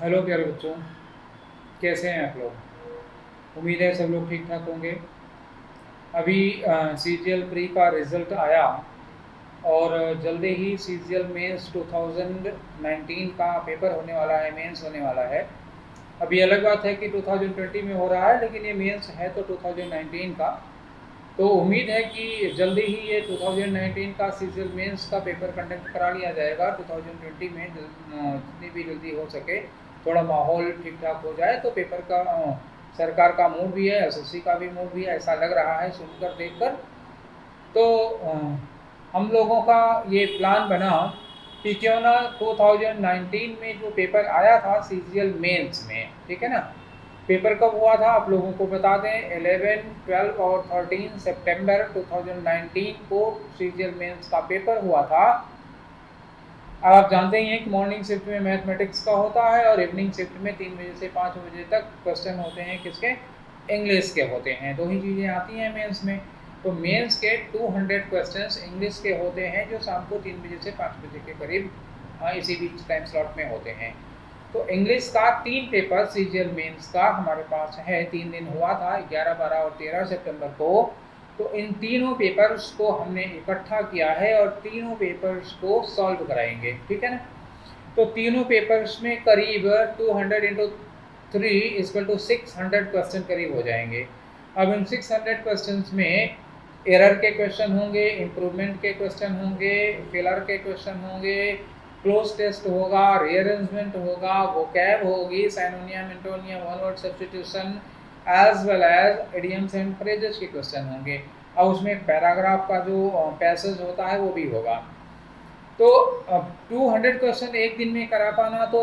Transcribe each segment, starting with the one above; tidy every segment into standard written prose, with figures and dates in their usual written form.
Hello प्यारे बच्चों, कैसे हैं आप लोग। उम्मीद है सब लोग ठीक ठाक होंगे। अभी CGL प्री का रिज़ल्ट आया और जल्दी ही CGL मेंस 2019 का पेपर होने वाला है, मेंस होने वाला है। अभी अलग बात है कि 2020 में हो रहा है, लेकिन ये मेंस है तो 2019 का। तो उम्मीद है कि जल्दी ही ये 2019 का CGL मेंस का पेपर कंडक्ट करा लिया जाएगा 2020 में, जितनी भी जल्दी हो सके। थोड़ा माहौल ठीक ठाक हो जाए तो पेपर का सरकार का मूड भी है, SSC का भी मूड भी है, ऐसा लग रहा है सुनकर देखकर। तो हम लोगों का ये प्लान बना कि क्यों ना 2019 में जो पेपर आया था CGL मेंस में, ठीक है ना। पेपर कब हुआ था आप लोगों को बता दें, 11, 12 और 13 सितंबर 2019 को CGL मेंस का पेपर हुआ था। अब आप जानते ही हैं कि मॉर्निंग शिफ्ट में मैथमेटिक्स का होता है और इवनिंग शिफ्ट में 3 बजे से 5 बजे तक क्वेश्चन होते हैं, किसके, इंग्लिश के होते हैं। दो ही चीज़ें आती हैं मेंस में। तो मेंस के 200 क्वेश्चंस इंग्लिश के होते हैं, जो शाम को 3 बजे से 5 बजे के करीब इसी बीच टाइम स्लॉट में होते हैं। तो इंग्लिश का 3 पेपर CGL मेंस का हमारे पास है, 3 दिन हुआ था, 11, 12 और 13 सितंबर को। तो इन तीनों पेपर्स को हमने इकट्ठा किया है और तीनों पेपर्स को सॉल्व कराएंगे, ठीक है ना। तो तीनों पेपर्स में करीब 200 इंटू 3 इक्वल टू 600 क्वेश्चन करीब हो जाएंगे। अब इन 600 क्वेश्चंस में एरर के क्वेश्चन होंगे, इम्प्रूवमेंट के क्वेश्चन होंगे, फेलर के क्वेश्चन होंगे, क्लोज टेस्ट होगा, रीअरेंजमेंट होगा, वोकैब होगी, synonym, antonym, one word substitution, as well as idioms and phrases के क्वेश्चन होंगे। और उसमें पैराग्राफ का जो पैसेज होता है वो भी होगा। तो अब 200 क्वेश्चन एक दिन में करा पाना तो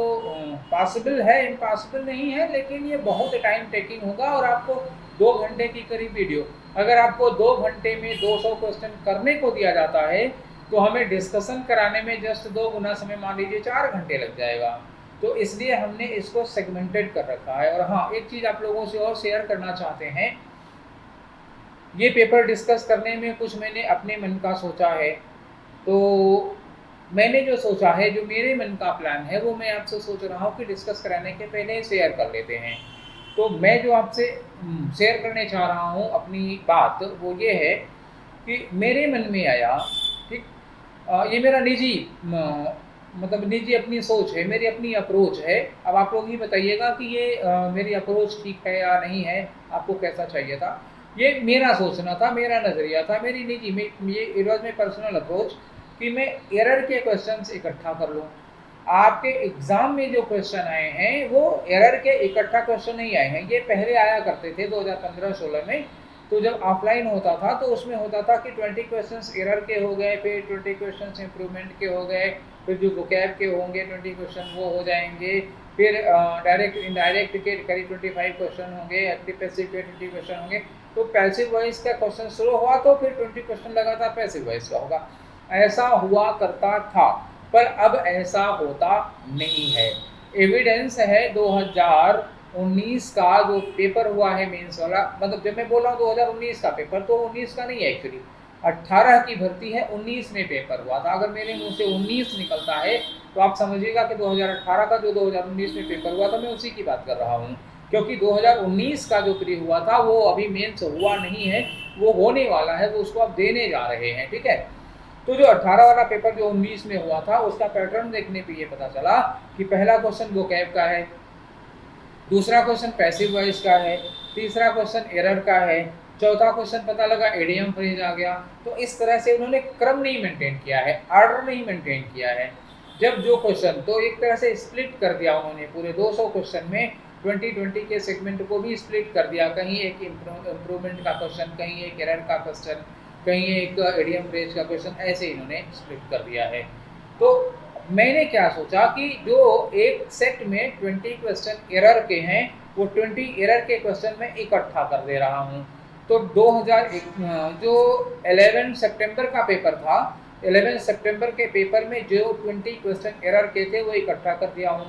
पॉसिबल है, इम्पॉसिबल नहीं है, लेकिन ये बहुत टाइम टेकिंग होगा। और आपको 2 घंटे की करीब वीडियो, अगर आपको 2 घंटे में 200 क्वेश्चन करने को दिया जाता है तो हमें डिस्कशन कराने में जस्ट 2 गुना समय, मान लीजिए 4 घंटे लग जाएगा। तो इसलिए हमने इसको सेगमेंटेड कर रखा है। और हाँ, एक चीज़ आप लोगों से और शेयर करना चाहते हैं, ये पेपर डिस्कस करने में कुछ मैंने अपने मन का सोचा है। तो मैंने जो सोचा है, जो मेरे मन का प्लान है, वो मैं आपसे सोच रहा हूँ कि डिस्कस कराने के पहले शेयर कर लेते हैं। तो मैं जो आपसे शेयर करने चाह रहा हूँ अपनी बात, वो ये है कि मेरे मन में आया, ठीक, ये मेरा निजी मतलब निजी अपनी सोच है, मेरी अपनी अप्रोच है। अब आप लोग ही बताइएगा कि ये मेरी अप्रोच ठीक है या नहीं है, आपको कैसा चाहिए था। ये मेरा सोचना था, मेरा नज़रिया था, मेरी निजी में, ये it was my personal approach कि मैं एरर के क्वेश्चंस इकट्ठा कर लूँ। आपके एग्ज़ाम में जो क्वेश्चन आए हैं वो एरर के इकट्ठा क्वेश्चन नहीं आए हैं, ये पहले आया करते थे 2015-16 में। तो जब ऑफलाइन होता था तो उसमें होता था कि 20 क्वेश्चंस एरर के हो गए, फिर 20 क्वेश्चंस इम्प्रूवमेंट के हो गए, फिर जो वोकैब के होंगे 20 क्वेश्चन वो हो जाएंगे, फिर डायरेक्ट इनडायरेक्ट के करीब 25 क्वेश्चन होंगे, एक्टिव पैसिव के 20 क्वेश्चन होंगे। तो पैसिव वॉइस का क्वेश्चन शुरू हुआ तो फिर 20 क्वेश्चन लगातार पैसिव वॉइस का होगा, ऐसा हुआ करता था। पर अब ऐसा होता नहीं है। एविडेंस है 2019 का जो पेपर हुआ है मेंस वाला, मतलब जब मैं बोल रहा हूँ 2019 का पेपर, तो 19 का नहीं है एक्चुअली, 18 की भर्ती है, 19 में पेपर हुआ था। अगर मेरे मुंह से 19 निकलता है तो आप समझिएगा कि 2018 का जो 2019 में पेपर हुआ था मैं उसी की बात कर रहा हूँ। क्योंकि 2019 का जो प्री हुआ था वो अभी मेंस हुआ नहीं है, वो होने वाला है, वो उसको आप देने जा रहे हैं, ठीक है। तो जो 18 वाला पेपर जो 19 में हुआ था उसका पैटर्न देखने पे ये पता चला कि पहला क्वेश्चन वोकैब का है, दूसरा क्वेश्चन पैसिव वॉइस का है, तीसरा क्वेश्चन एरर का है, चौथा क्वेश्चन पता लगा इडियम फ्रेज आ गया। तो इस तरह से उन्होंने क्रम नहीं मेंटेन किया है, ऑर्डर नहीं मेंटेन किया है। जब जो क्वेश्चन, तो एक तरह से स्प्लिट कर दिया उन्होंने, पूरे 200 क्वेश्चन में 2020 के सेगमेंट को भी स्प्लिट कर दिया, कहीं एक इम्प्रूवमेंट का क्वेश्चन, कहीं एक एरर का क्वेश्चन, कहीं एक एडियम फ्रेज का क्वेश्चन, ऐसे इन्होंने स्प्लिट कर दिया है। तो मैंने क्या सोचा कि जो एक सेट में 20 क्वेश्चन एरर के हैं, वो 20 एरर के क्वेश्चन में इकट्ठा कर दे रहा हूँ। तो 2001 जो 11 सितंबर का पेपर था, 11 सितंबर के पेपर में जो 20 क्वेश्चन एरर के थे वो इकट्ठा कर दिया हूँ।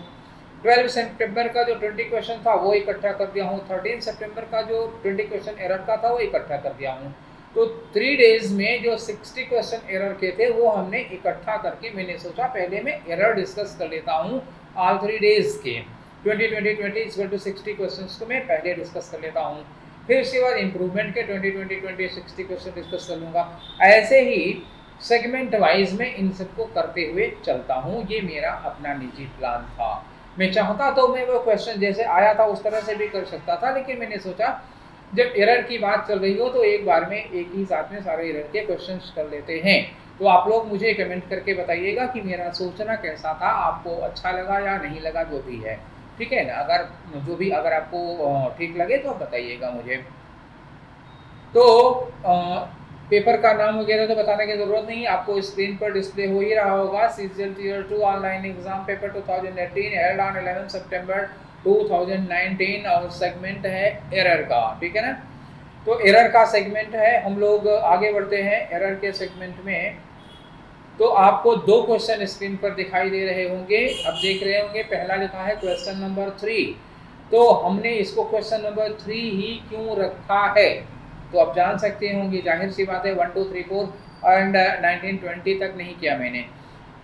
12 सितंबर का जो 20 क्वेश्चन था वो इकट्ठा कर दिया हूँ। 13 सितंबर का जो 20 क्वेश्चन एरर का था वो इकट्ठा कर दिया हूँ। तो 3 डेज में जो 60 क्वेश्चन एरर के थे वो हमने इकट्ठा करके, मैंने सोचा पहले मैं एरर डिस्कस कर लेता हूँ ऑल 3 डेज के। 20-20-20 क्वेश्चंस को मैं पहले डिस्कस कर लेता हूँ, फिर उसके बाद इम्प्रूवमेंट के 20-20-20 60 क्वेश्चन डिस्कस कर लूँगा। ऐसे ही सेगमेंट वाइज में इन सबको करते हुए चलता हूँ। ये मेरा अपना निजी प्लान था। मैं चाहता तो मैं वो क्वेश्चन जैसे आया था उस तरह से भी कर सकता था, लेकिन मैंने सोचा जब एरर की बात चल रही हो तो एक बार में एक ही साथ में सारे एरर के क्वेश्चंस कर लेते हैं। तो आप लोग मुझे कमेंट करके बताइएगा कि मेरा सोचना कैसा था, आपको अच्छा लगा या नहीं लगा, जो भी है, ठीक है ना। अगर आपको ठीक लगे तो आप बताइएगा मुझे। तो पेपर का नाम वगैरह तो बताने की ज़रूरत नहीं, आपको स्क्रीन पर डिस्प्ले हो ही रहा होगा। CGL tier 2 online exam paper 2018 held on 11 September 2019 और सेगमेंट है एरर का, ठीक है ना। तो एरर का सेगमेंट है, हम लोग आगे बढ़ते हैं एरर के सेगमेंट में। तो आपको दो क्वेश्चन स्क्रीन पर दिखाई दे रहे होंगे, अब देख रहे होंगे। पहला लिखा है क्वेश्चन नंबर 3। तो हमने इसको क्वेश्चन नंबर 3 ही क्यों रखा है, तो आप जान सकते होंगे, जाहिर सी बात है। 1 2 3 4 एंड 1920 तक नहीं किया मैंने।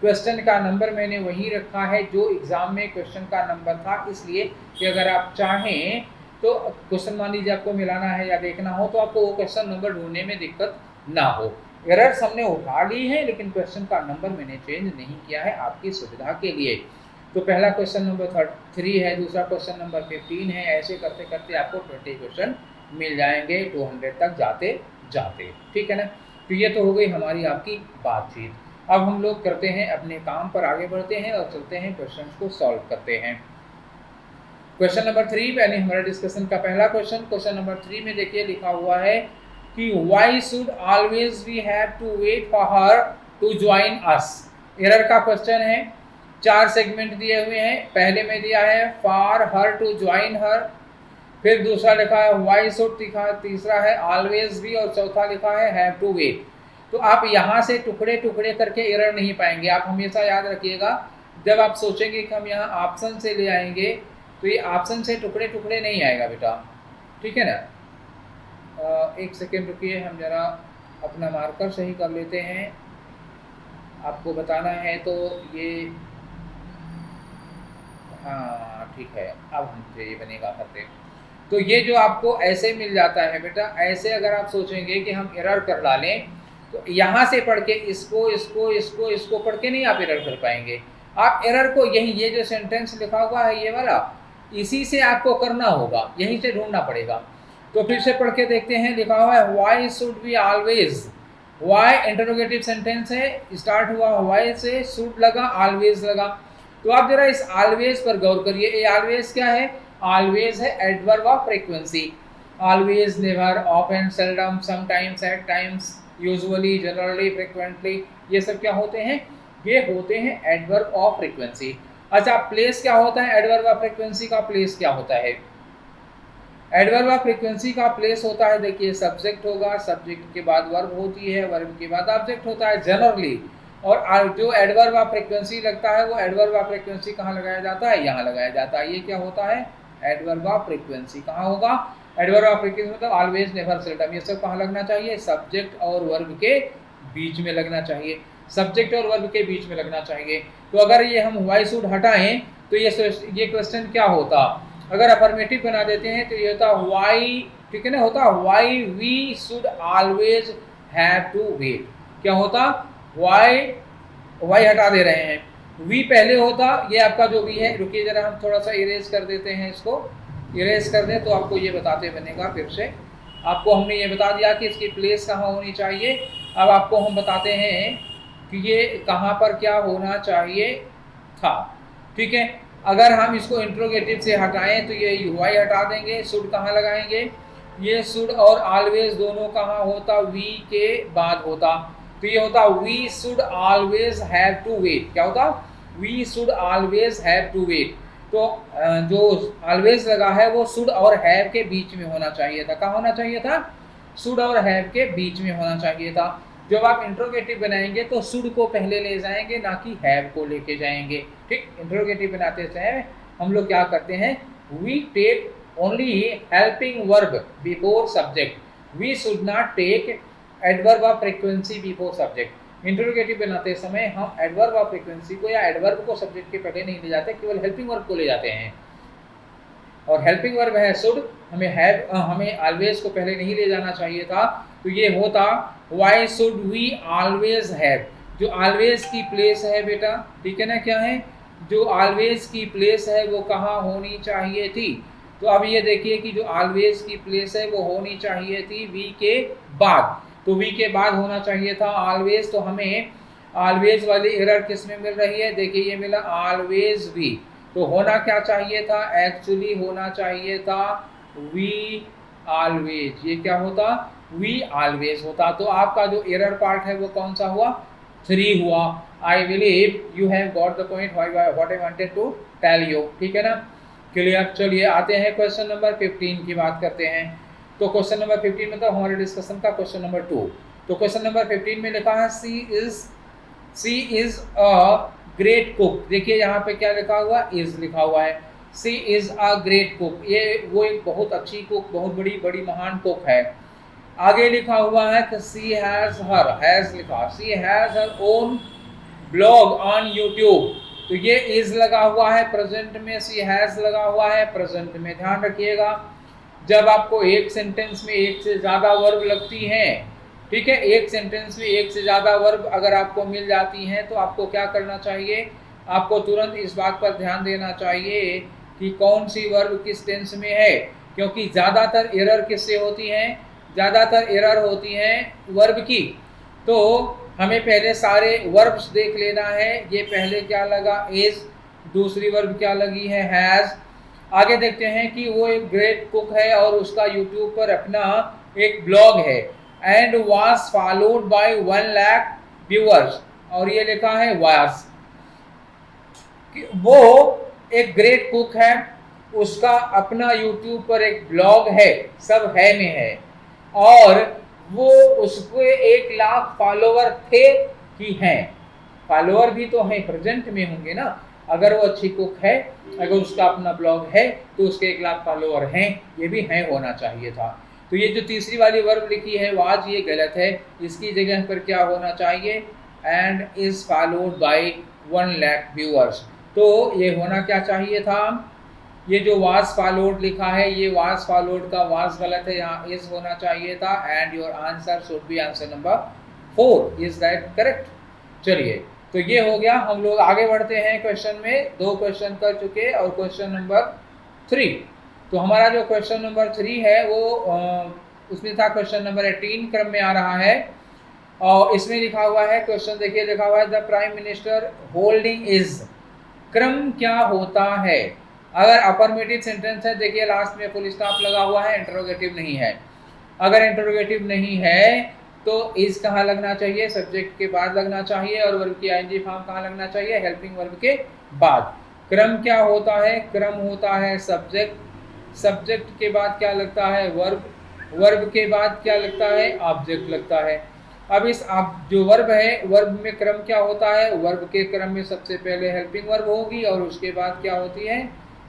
क्वेश्चन का नंबर मैंने वही रखा है जो एग्जाम में क्वेश्चन का नंबर था, इसलिए कि अगर आप चाहें तो क्वेश्चन मान लीजिए आपको मिलाना है या देखना हो तो आपको वो क्वेश्चन नंबर ढूंढने में दिक्कत ना हो। एरर्स हमने उठा ली है, लेकिन क्वेश्चन का नंबर मैंने चेंज नहीं किया है आपकी सुविधा के लिए। तो पहला क्वेश्चन नंबर 3 है, दूसरा क्वेश्चन नंबर 15 है। ऐसे करते करते आपको 20 क्वेश्चन मिल जाएंगे 200 तक जाते जाते, ठीक है ना। तो ये तो हो गई हमारी आपकी बातचीत। अब हम लोग करते हैं अपने काम पर आगे बढ़ते हैं और चलते हैं क्वेश्चन को सॉल्व करते हैं। क्वेश्चन नंबर 3 यानी हमारे डिस्कशन का पहला क्वेश्चन नंबर 3 में देखिए लिखा हुआ है कि why should always we have to wait for her to join us। Error का क्वेश्चन है, 4 सेगमेंट दिए हुए हैं। पहले में दिया है for her to join her, फिर दूसरा लिखा है why should लिखा है, तीसरा है always भी, और चौथा लिखा है have to wait। तो आप यहाँ से टुकड़े टुकड़े करके एरर नहीं पाएंगे। आप हमेशा याद रखिएगा, जब आप सोचेंगे कि हम यहाँ ऑप्शन से ले आएंगे तो ये ऑप्शन से टुकड़े टुकड़े नहीं आएगा बेटा, ठीक है ना। एक सेकेंड रुकिए, हम जरा अपना मार्कर सही कर लेते हैं। आपको बताना है तो ये, हाँ ठीक है, अब हमसे ये बनेगा फतेह। तो ये जो आपको ऐसे मिल जाता है बेटा, ऐसे अगर आप सोचेंगे कि हम एरर कर डालें तो यहाँ से पढ़ के इसको इसको इसको इसको पढ़ के नहीं आप एरर कर पाएंगे। आप एरर को यही, ये जो सेंटेंस लिखा हुआ है ये वाला, इसी से आपको करना होगा, यहीं से ढूंढना पड़ेगा। तो फिर से पढ़ के देखते हैं। लिखा हुआ है why should we always, why interrogative sentence है, स्टार्ट हुआ व्हाई से, शुड लगा, ऑलवेज लगा। तो आप जरा इस ऑलवेज पर गौर करिए। ये ऑलवेज क्या है? ऑलवेज है adverb of frequency. Always, never, often, seldom, sometimes, at times, usually, generally, frequently, ये सब क्या होते हैं? ये होते हैं एडवर्ब ऑफ फ्रीक्वेंसी। अच्छा, प्लेस क्या होता है? एडवर्ब ऑफ फ्रीक्वेंसी का प्लेस क्या होता है? एडवर्ब ऑफ फ्रीक्वेंसी का प्लेस होता है, देखिए सब्जेक्ट होगा, सब्जेक्ट के बाद वर्ब होती है, वर्ब के बाद ऑब्जेक्ट होता है जनरली। और जो एडवर्ब ऑफ फ्रीक्वेंसी लगता है वो एडवर्ब ऑफ फ्रीक्वेंसी कहाँ लगाया जाता है? यहाँ लगाया जाता है। ये क्या होता है? Adverb of frequency. कहाँ होगा? एडवर्ब ऑफ फ्रीक्वेंसी मतलब ऑलवेज, नेवर, सेल्डम, ये सब कहाँ लगना चाहिए? सब्जेक्ट और वर्ब के बीच में लगना चाहिए। सब्जेक्ट और वर्ब के बीच में लगना चाहिए। तो अगर ये हम व्हाई शुड हटाएं तो ये क्वेश्चन क्या होता? अगर अफर्मेटिव बना देते हैं तो ये होता व्हाई, ठीक है ना, होता why we should always have to wait. क्या होता? व्हाई हटा दे रहे हैं, वी पहले होता। ये आपका जो वी है, रुकिए जरा हम थोड़ा सा इरेज कर देते हैं, इसको इरेज कर दें तो आपको ये बताते बनेगा। फिर से आपको हमने ये बता दिया कि इसकी प्लेस कहाँ होनी चाहिए। अब आपको हम बताते हैं कि ये कहाँ पर क्या होना चाहिए था, ठीक है। अगर हम इसको इंट्रोगेटिव से हटाएं तो ये व्हाई हटा देंगे, शुड कहाँ लगाएंगे? ये शुड और ऑलवेज दोनों कहाँ होता? वी के बाद होता। तो ये होता we should always have to wait. क्या होता? We should always have to wait. तो जो ऑलवेज लगा है वो शुड और हैव के बीच में होना चाहिए था। कहाँ होना चाहिए था? शुड और हैव के बीच में होना चाहिए था। जब आप इंट्रोगेटिव बनाएंगे तो शुड को पहले ले जाएंगे, ना कि हैव को लेके जाएंगे, ठीक। इंट्रोगेटिव बनाते समय हम लोग क्या करते हैं? We take only helping verb before subject. We should not take adverb of frequency before subject. Interrogative बनाते समय हम एडवर्ब ऑफ फ्रीक्वेंसी को या एडवर्ब को सब्जेक्ट के पहले नहीं ले जाते, केवल हेल्पिंग वर्ब को ले जाते हैं। और हेल्पिंग वर्ब है शुड, हमें ऑलवेज को पहले नहीं ले जाना चाहिए था, तो ये होता why should we always have. जो ऑलवेज की प्लेस है बेटा, ठीक है ना, क्या है, जो ऑलवेज की प्लेस है वो कहाँ होनी चाहिए थी। तो अब ये देखिए कि जो ऑलवेज की प्लेस है वो होनी चाहिए थी वी के बाद, तो वी के बाद होना चाहिए था ऑलवेज। तो हमें ऑलवेज वाली एरर किस में मिल रही है, देखिए ये मिला ऑलवेज वी, तो होना क्या चाहिए था, एक्चुअली होना चाहिए था वी ऑलवेज। ये क्या होता, वी ऑलवेज होता। तो आपका जो एरर पार्ट है वो कौन सा हुआ, 3 हुआ। I believe you have got the point what I wanted to tell you, ठीक है ना, क्लियर। चलिए आते हैं क्वेश्चन नंबर 15 की बात करते हैं। तो क्वेश्चन नंबर 15 मतलब हमारे डिस्कशन का क्वेश्चन नंबर 2। तो क्वेश्चन नंबर 15 में लिखा है सी इज अ ग्रेट कुक। देखिए यहाँ पे क्या लिखा हुआ, इज लिखा हुआ है, सी इज अ ग्रेट कुक, ये वो एक बहुत अच्छी कुक, बहुत बड़ी महान कुक है। आगे लिखा हुआ है कि सी हैज लिखा, she has her own blog on YouTube. तो ये इज लगा हुआ है प्रेजेंट में, सी हैज लगा हुआ है प्रेजेंट में। ध्यान रखिएगा जब आपको एक सेंटेंस में एक से ज़्यादा वर्ब लगती हैं, ठीक है, एक सेंटेंस में एक से ज़्यादा वर्ब अगर आपको मिल जाती हैं तो आपको क्या करना चाहिए, आपको तुरंत इस बात पर ध्यान देना चाहिए कि कौन सी वर्ब किस टेंस में है, क्योंकि ज़्यादातर एरर किससे होती हैं, ज़्यादातर एरर होती हैं वर्ब की। तो हमें पहले सारे वर्ब्स देख लेना है। ये पहले क्या लगा, इज, दूसरी वर्ब क्या लगी है, हैज़। आगे देखते हैं कि वो एक ग्रेट कुक है और उसका यूट्यूब पर अपना एक ब्लॉग है, and was followed by 1 lakh viewers, और ये लिखा है वाज। वो एक ग्रेट कुक है, उसका अपना यूट्यूब पर एक ब्लॉग है, सब है में है, और वो उसके 1 लाख फॉलोवर थे कि हैं, फॉलोवर भी तो हैं, प्रेजेंट में होंगे ना, अगर वो अच्छी कुक है, अगर उसका अपना ब्लॉग है तो उसके 1 लाख फॉलोवर हैं, ये भी हैं होना चाहिए था। तो ये जो तीसरी वाली वर्ब लिखी है वाज, ये गलत है, इसकी जगह पर क्या होना चाहिए, and is followed bye 1 lakh viewers. तो ये होना क्या चाहिए था, ये जो वाज फॉलोड लिखा है, ये वाज फॉलोड का वाज गलत है, यहाँ इज होना चाहिए था, and your answer should be answer number 4, is that correct. चलिए तो ये हो गया, हम लोग आगे बढ़ते हैं क्वेश्चन में, 2 क्वेश्चन कर चुके और क्वेश्चन नंबर 3। तो हमारा जो क्वेश्चन नंबर 3 है वो उसमें था क्वेश्चन नंबर 18 क्रम में आ रहा है, और इसमें लिखा हुआ है, क्वेश्चन देखिए लिखा हुआ है the prime minister holding is, क्रम क्या होता है। अगर अफर्मेटिव सेंटेंस है, देखिए लास्ट में फुल स्टॉप लगा हुआ है, इंटरोगेटिव नहीं है। अगर इंटरोगेटिव नहीं है तो इज कहाँ लगना चाहिए, सब्जेक्ट के बाद लगना चाहिए, और वर्ब की आईएनजी फॉर्म कहाँ लगना चाहिए, हेल्पिंग वर्ब के बाद। क्रम क्या होता है, क्रम होता है सब्जेक्ट, सब्जेक्ट के बाद क्या लगता है, वर्ब, वर्ब के बाद क्या लगता है, ऑब्जेक्ट लगता है। अब इस जो वर्ब है, वर्ब में क्रम क्या होता है, वर्ब के क्रम में सबसे पहले हेल्पिंग वर्ब होगी और उसके बाद क्या होती है,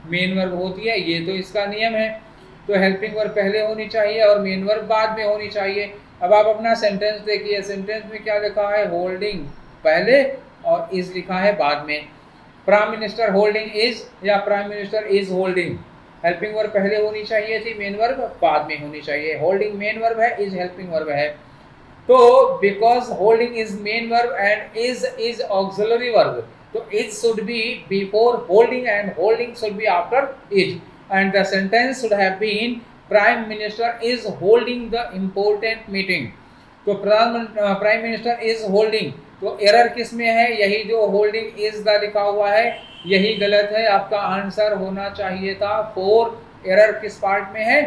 मेन वर्ब होती है, ये तो इसका नियम है। तो हेल्पिंग वर्ब पहले होनी चाहिए और मेन वर्ब बाद में होनी चाहिए। अब आप अपना सेंटेंस देखिए, सेंटेंस में क्या लिखा है, होल्डिंग पहले और इज लिखा है बाद में। प्राइम मिनिस्टर होल्डिंग इज या prime minister is holding, helping verb पहले होनी चाहिए थी, मेन वर्ब बाद में होनी चाहिए। होल्डिंग मेन वर्ब है, इज हेल्पिंग वर्ब है। तो because holding is main verb and is auxiliary verb, तो is should be before holding and holding should be after is, and the sentence should have been prime minister is holding the important meeting. तो prime minister is holding, तो error किस में है, यही जो holding is the लिखा हुआ है यही गलत है, आपका आंसर होना चाहिए था 4। एरर किस पार्ट में है,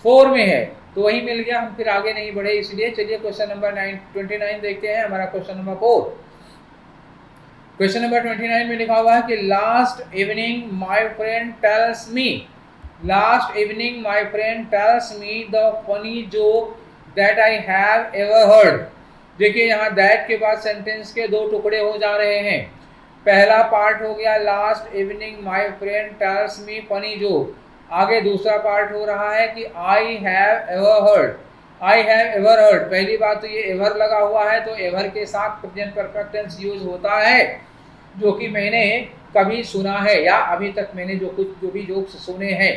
4 में है, तो वही मिल गया, हम फिर आगे नहीं बढ़े इसलिए। चलिए क्वेश्चन नंबर 29 देखते हैं, हमारा क्वेश्चन नंबर 4। क्वेश्चन नंबर 29 में लिखा हुआ है कि last evening my friend tells me, last evening my friend tells me the funny joke that I have ever heard. देखिए यहाँ दैट के बाद सेंटेंस के 2 टुकड़े हो जा रहे हैं। पहला पार्ट हो गया last evening my friend tells me funny joke, आगे दूसरा पार्ट हो रहा है कि I have ever heard, I have ever heard. पहली बात तो ये एवर लगा हुआ है, तो एवर के साथ प्रेजेंट परफेक्ट टेंस यूज होता है, जो कि मैंने कभी सुना है या अभी तक मैंने जो भी जोक्स सुने हैं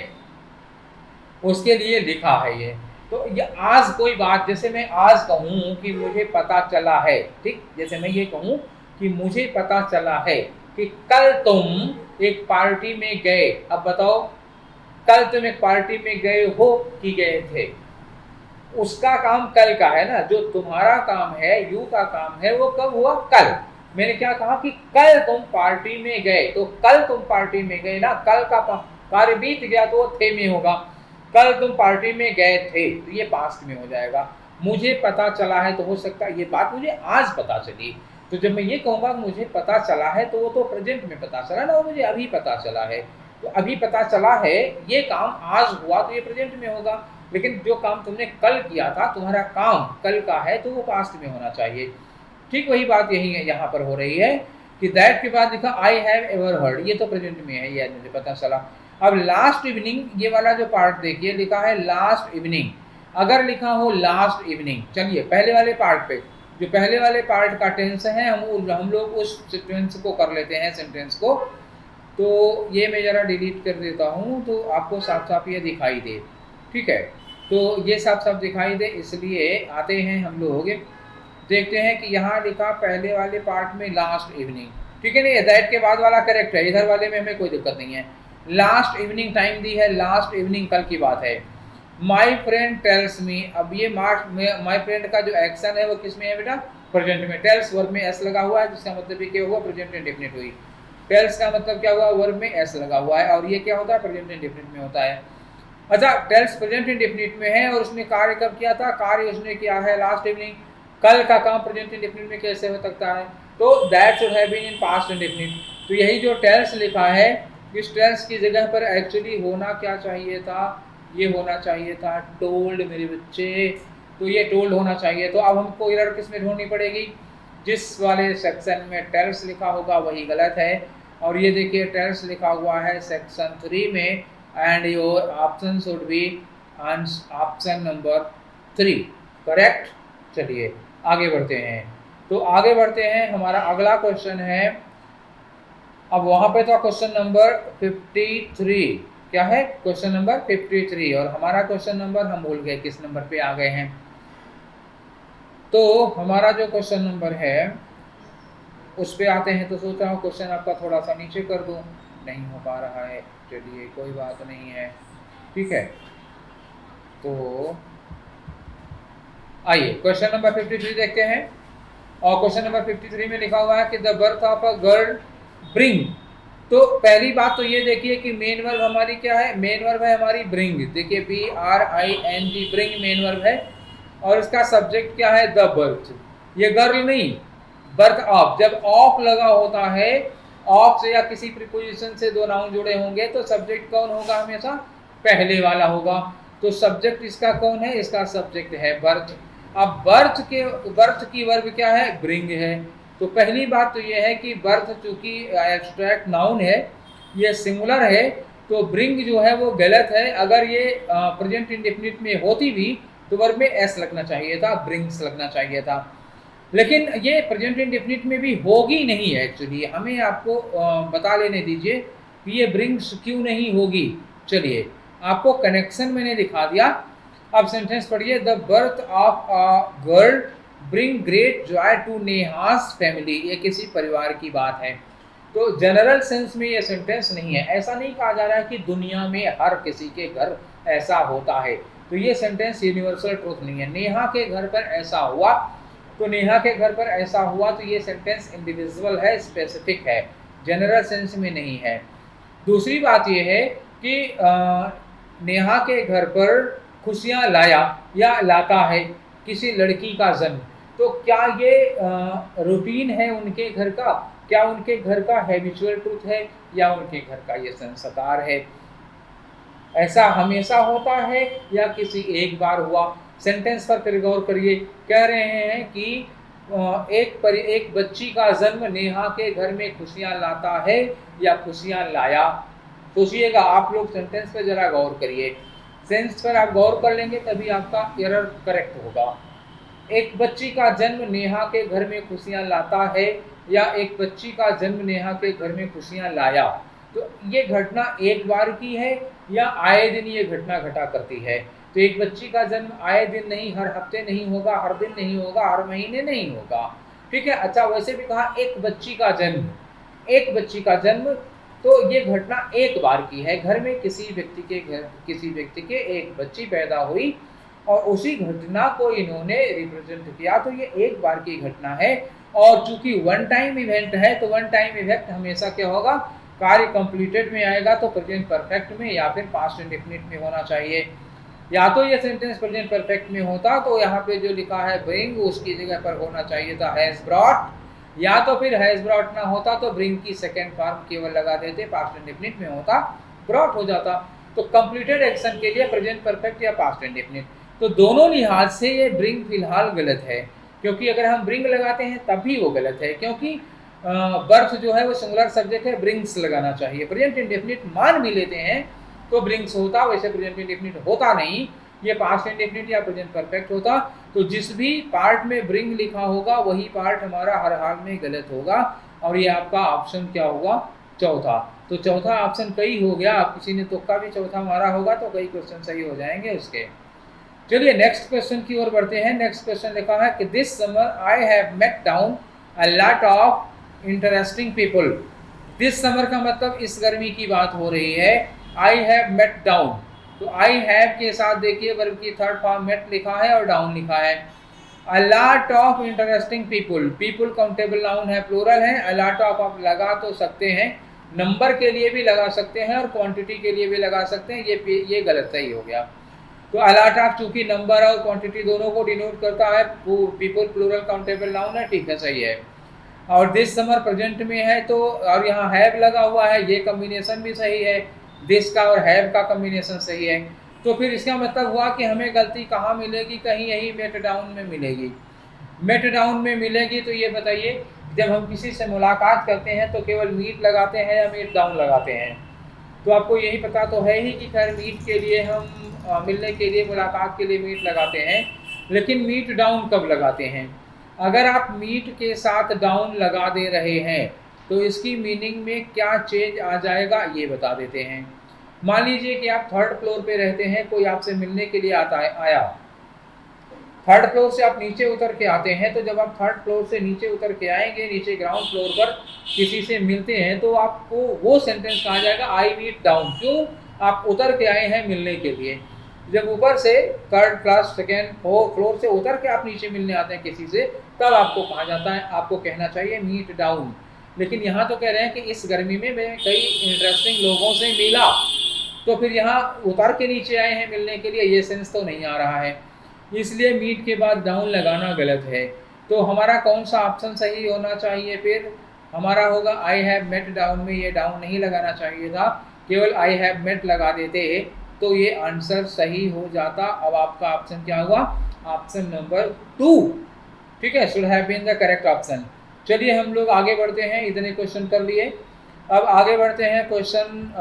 उसके लिए लिखा है ये। तो ये आज कोई बात, जैसे मैं आज कहूँ कि मुझे पता चला है, ठीक, जैसे मैं ये कहूँ कि मुझे पता चला है कि कल तुम एक पार्टी में गए। अब बताओ, कल तुम एक पार्टी में गए हो कि गए थे? उसका काम कल का है ना, जो तुम्हारा काम है, यू का काम है, वो कब हुआ? कल। मैंने क्या कहा कि कल तुम पार्टी में गए, तो कल तुम पार्टी में गए ना, कल का कार्य बीत गया तो वो थे में होगा। कल तुम पार्टी में गए थे तो ये पास्ट में हो जाएगा। मुझे पता चला है तो हो सकता है ये बात मुझे आज पता चली। तो जब मैं ये कहूँगा मुझे पता चला है तो वो तो प्रेजेंट में पता चला ना, वो मुझे अभी पता चला है। तो अभी पता चला है, ये काम आज हुआ तो ये प्रेजेंट में होगा। लेकिन जो काम तुमने कल किया था, तुम्हारा काम कल का है, तो वो पास्ट में होना चाहिए। ठीक वही बात यही है यहाँ पर हो रही है कि दैट के बाद लिखा आई हैव एवर हर्ड, ये तो प्रेजेंट में है, ये मुझे पता चला। अब लास्ट इवनिंग, ये वाला जो पार्ट देखिए, लिखा है लास्ट इवनिंग। अगर लिखा हो लास्ट इवनिंग, चलिए पहले वाले पार्ट पे, जो पहले वाले पार्ट का टेंस है, हम लोग उस टेंस को कर लेते हैं, सेंटेंस को। तो ये मैं ज़रा डिलीट कर देता हूँ तो आपको साफ साफ ये दिखाई दे। ठीक है, तो ये साफ साफ दिखाई दे, इसलिए आते हैं हम लोग, देखते हैं कि यहाँ लिखा पहले वाले पार्ट में लास्ट इवनिंग, ठीक है, नहीं दैट के बाद वाला करेक्ट है, इधर वाले में हमें कोई दिक्कत नहीं है। लास्ट इवनिंग टाइम दी है, लास्ट इवनिंग कल की बात है। माई फ्रेंड टेल्स मी, अब ये माई फ्रेंड का जो एक्शन है वो किस में है बेटा? प्रेजेंट में। टेल्स वर्ब में एस लगा हुआ है, जिसका मतलब ये क्या हुआ? प्रेजेंट इंडेफिनिट हुई। टेल्स का मतलब क्या हुआ? वर्ब में एस लगा हुआ है, और ये क्या होता है? प्रेजेंट इंडेफिनिट में होता है। अच्छा, टेल्स प्रेजेंट इंडेफिनिट में है और उसने कार्य कब किया था? कार्य उसने किया है लास्ट इवनिंग। कल का काम प्रेजेंट इंडेफिनिट में कैसे हो सकता है? तो that should have been in past indefinite. तो यही जो टेल्स लिखा है, इस टेल्स की जगह पर एक्चुअली होना क्या चाहिए था? ये होना चाहिए था टोल्ड, मेरे बच्चे। तो ये टोल्ड होना चाहिए। तो अब हमको एरर किस में ढूंढनी पड़ेगी? जिस वाले सेक्शन में टेल्स लिखा होगा वही गलत है। और ये देखिए टेल्स लिखा हुआ है सेक्शन 3 में, and your option should be option number 3, correct. चलिए आगे बढ़ते हैं। तो आगे बढ़ते हैं, हमारा अगला क्वेश्चन है, अब वहाँ पे था क्वेश्चन नंबर 53, क्या है? क्वेश्चन नंबर 53, और हमारा क्वेश्चन नंबर हम भूल गए किस नंबर पे आ गए हैं। तो हमारा जो क्वेश्चन नंबर है उस पे आते हैं। तो सोच रहा हूँ क्वेश्चन आपका थोड़ा सा नीचे कर दूँ, नहीं हो पा रहा है, चलिए कोई बात नहीं है, ठीक है। तो आइए क्वेश्चन नंबर 53 देखते हैं। और क्वेश्चन नंबर 53 में लिखा हुआ है कि the birth of a girl bring. तो पहली बात तो ये देखिए कि मेन वर्ब हमारी क्या है? मेन वर्ब है हमारी ब्रिंग। देखिए BRING, ब्रिंग मेन वर्ब है, और इसका सब्जेक्ट क्या है? The birth. ये गर्ल नहीं, बर्थ ऑफ। जब ऑफ लगा होता है, ऑफ से या किसी प्रीपोजिशन से दो नाउन जुड़े होंगे तो सब्जेक्ट कौन होगा? हमेशा पहले वाला होगा। तो सब्जेक्ट इसका कौन है? इसका सब्जेक्ट है बर्थ। अब बर्थ की वर्ब क्या है? ब्रिंग है। तो पहली बात तो ये है कि बर्थ चूंकि एब्स्ट्रैक्ट नाउन है, ये सिंगुलर है, तो ब्रिंग जो है वो गलत है। अगर ये प्रेजेंट इंडेफिनिट में होती भी तो वर्ब में एस लगना चाहिए था, ब्रिंग्स लगना चाहिए था। लेकिन ये प्रेजेंट इंडेफिनिट में भी होगी नहीं है। एक्चुअली हमें आपको बता लेने दीजिए कि ये ब्रिंग्स क्यों नहीं होगी। चलिए आपको कनेक्शन मैंने दिखा दिया। अब सेंटेंस पढ़िए, the birth of a girl bring great joy to Neha's family. ये किसी परिवार की बात है। तो जनरल सेंस में ये सेंटेंस नहीं है। ऐसा नहीं कहा जा रहा है कि दुनिया में हर किसी के घर ऐसा होता है। तो ये सेंटेंस यूनिवर्सल ट्रूथ नहीं है। नेहा के घर पर ऐसा हुआ, तो नेहा के घर पर ऐसा हुआ, तो ये सेंटेंस इंडिविजुअल है, स्पेसिफिक है, जनरल सेंस में नहीं है। दूसरी बात ये है कि नेहा के घर पर खुशियाँ लाया या लाता है किसी लड़की का जन्म, तो क्या ये रूटीन है उनके घर का? क्या उनके घर का हैबिचुअल ट्रूथ है, या उनके घर का ये संस्कार है? ऐसा हमेशा होता है या किसी एक बार हुआ? सेंटेंस पर फिर गौर करिए। कह रहे हैं कि एक बच्ची का जन्म नेहा के घर में खुशियाँ लाता है या खुशियाँ लाया। सोचिएगा आप लोग, सेंटेंस पर जरा गौर करिए। सेंस पर आप गौर कर लेंगे तभी आपका एरर करेक्ट होगा। एक बच्ची का जन्म नेहा के घर में खुशियाँ लाता है या एक बच्ची का जन्म नेहा के घर में खुशियाँ लाया। तो ये घटना एक बार की है या आए दिन ये घटना घटा करती है। तो एक बच्ची का जन्म आए दिन नहीं, हर हफ्ते नहीं होगा, हर दिन नहीं होगा, हर महीने नहीं होगा, ठीक है। अच्छा, वैसे भी कहा एक बच्ची का जन्म, एक बच्ची का जन्म, तो ये घटना एक बार की है। घर में किसी व्यक्ति के एक बच्ची पैदा हुई और उसी घटना को इन्होंने रिप्रेजेंट किया, तो ये एक बार की घटना है। और चूंकि वन टाइम इवेंट है, तो वन टाइम इवेंट हमेशा क्या होगा, कार्य कंप्लीटेड में आएगा, तो प्रेजेंट परफेक्ट में या फिर पास्ट इंडेफिनिट में होना चाहिए। या तो ये सेंटेंस प्रेजेंट परफेक्ट में होता तो यहाँ पे जो लिखा है ब्रिंग, उसकी जगह पर होना चाहिए था हैज ब्रॉट, या तो फिर हैज ब्रॉट ना होता तो ब्रिंग की सेकेंड फॉर्म केवल लगा देते, पास्ट इंडेफिनिट में होता ब्रॉट हो जाता। तो कंप्लीटेड एक्शन के लिए प्रेजेंट परफेक्ट या पास्ट इंडेफिनिट, तो दोनों लिहाज से ये ब्रिंग फिलहाल गलत है, क्योंकि अगर हम ब्रिंग लगाते हैं तब भी वो गलत है, क्योंकि बर्थ जो है वो सिंगुलर सब्जेक्ट है, ब्रिंग्स लगाना चाहिए। प्रेजेंट इंडेफिनिट मान भी लेते हैं तो ब्रिंग्स होता, वैसे प्रेजेंट इंडेफिनिट होता नहीं, ये पास्ट इंडेफिनिट या प्रेजेंट परफेक्ट होता। तो जिस भी पार्ट में ब्रिंग लिखा होगा वही पार्ट हमारा हर हाल में गलत होगा, और ये आपका ऑप्शन क्या होगा, चौथा। तो चौथा ऑप्शन कई हो गया, आप किसी ने तुक्का भी चौथा मारा होगा तो कई क्वेश्चन सही हो जाएंगे उसके। चलिए नेक्स्ट क्वेश्चन की ओर बढ़ते हैं। नेक्स्ट क्वेश्चन लिखा है कि this summer I have met down a lot of interesting people. This summer का मतलब इस गर्मी की बात हो रही है। आई हैव मेट डाउन, तो आई हैव के साथ देखिए वर्ब की थर्ड फॉर्म मेट लिखा है और डाउन लिखा है। अ lot of interesting people, people countable noun है, प्लूरल है। अ लॉट ऑफ आप लगा तो सकते हैं, नंबर के लिए भी लगा सकते हैं और क्वांटिटी के लिए भी लगा सकते हैं, ये गलत सही हो गया। तो अ लॉट ऑफ चूंकि नंबर और क्वांटिटी दोनों को डिनोट करता है, पीपल प्लूरल काउंटेबल नाउन है, ठीक है, सही है। और दिस समर प्रेजेंट में है, तो और यहाँ हैव लगा हुआ है, ये कॉम्बिनेशन भी सही है, दिस का और हैव का कॉम्बिनेशन सही है। तो फिर इसका मतलब हुआ कि हमें गलती कहाँ मिलेगी, कहीं यही मेट डाउन में मिलेगी। मेट डाउन में मिलेगी, तो ये बताइए जब हम किसी से मुलाकात करते हैं तो केवल मीट लगाते हैं या मीट डाउन लगाते हैं। तो आपको यही पता तो है ही कि खैर मीट के लिए हम मिलने के लिए, मुलाकात के लिए मीट लगाते हैं, लेकिन मीट डाउन कब लगाते हैं। अगर आप मीट के साथ डाउन लगा दे रहे हैं तो इसकी मीनिंग में क्या चेंज आ जाएगा ये बता देते हैं। मान लीजिए कि आप थर्ड फ्लोर पे रहते हैं, कोई आपसे मिलने के लिए आया, थर्ड फ्लोर से आप नीचे उतर के आते हैं, तो जब आप थर्ड फ्लोर से नीचे उतर के आएंगे, नीचे ग्राउंड फ्लोर पर किसी से मिलते हैं, तो आपको वो सेंटेंस कहा जाएगा आई मीट डाउन। क्यों, आप उतर के आए हैं मिलने के लिए। जब ऊपर से थर्ड क्लास सेकेंड फ्लोर से उतर के आप नीचे मिलने आते हैं किसी से, तब आपको कहा जाता है, आपको कहना चाहिए मीट डाउन। लेकिन यहाँ तो कह रहे हैं कि इस गर्मी में मैं कई इंटरेस्टिंग लोगों से मिला, तो फिर यहाँ उतर के नीचे आए हैं मिलने के लिए, ये सेंस तो नहीं आ रहा है, इसलिए मीट के बाद डाउन लगाना गलत है। तो हमारा कौन सा ऑप्शन सही होना चाहिए, फिर हमारा होगा आई हैव मेट डाउन में ये डाउन नहीं लगाना चाहिए था, केवल आई हैव मेट लगा देते तो ये आंसर सही हो जाता। अब आपका ऑप्शन क्या हुआ, ऑप्शन नंबर 2, ठीक है, should have been the correct option. चलिए हम लोग आगे बढ़ते हैं, इतने क्वेश्चन कर लिए। अब आगे बढ़ते हैं, क्वेश्चन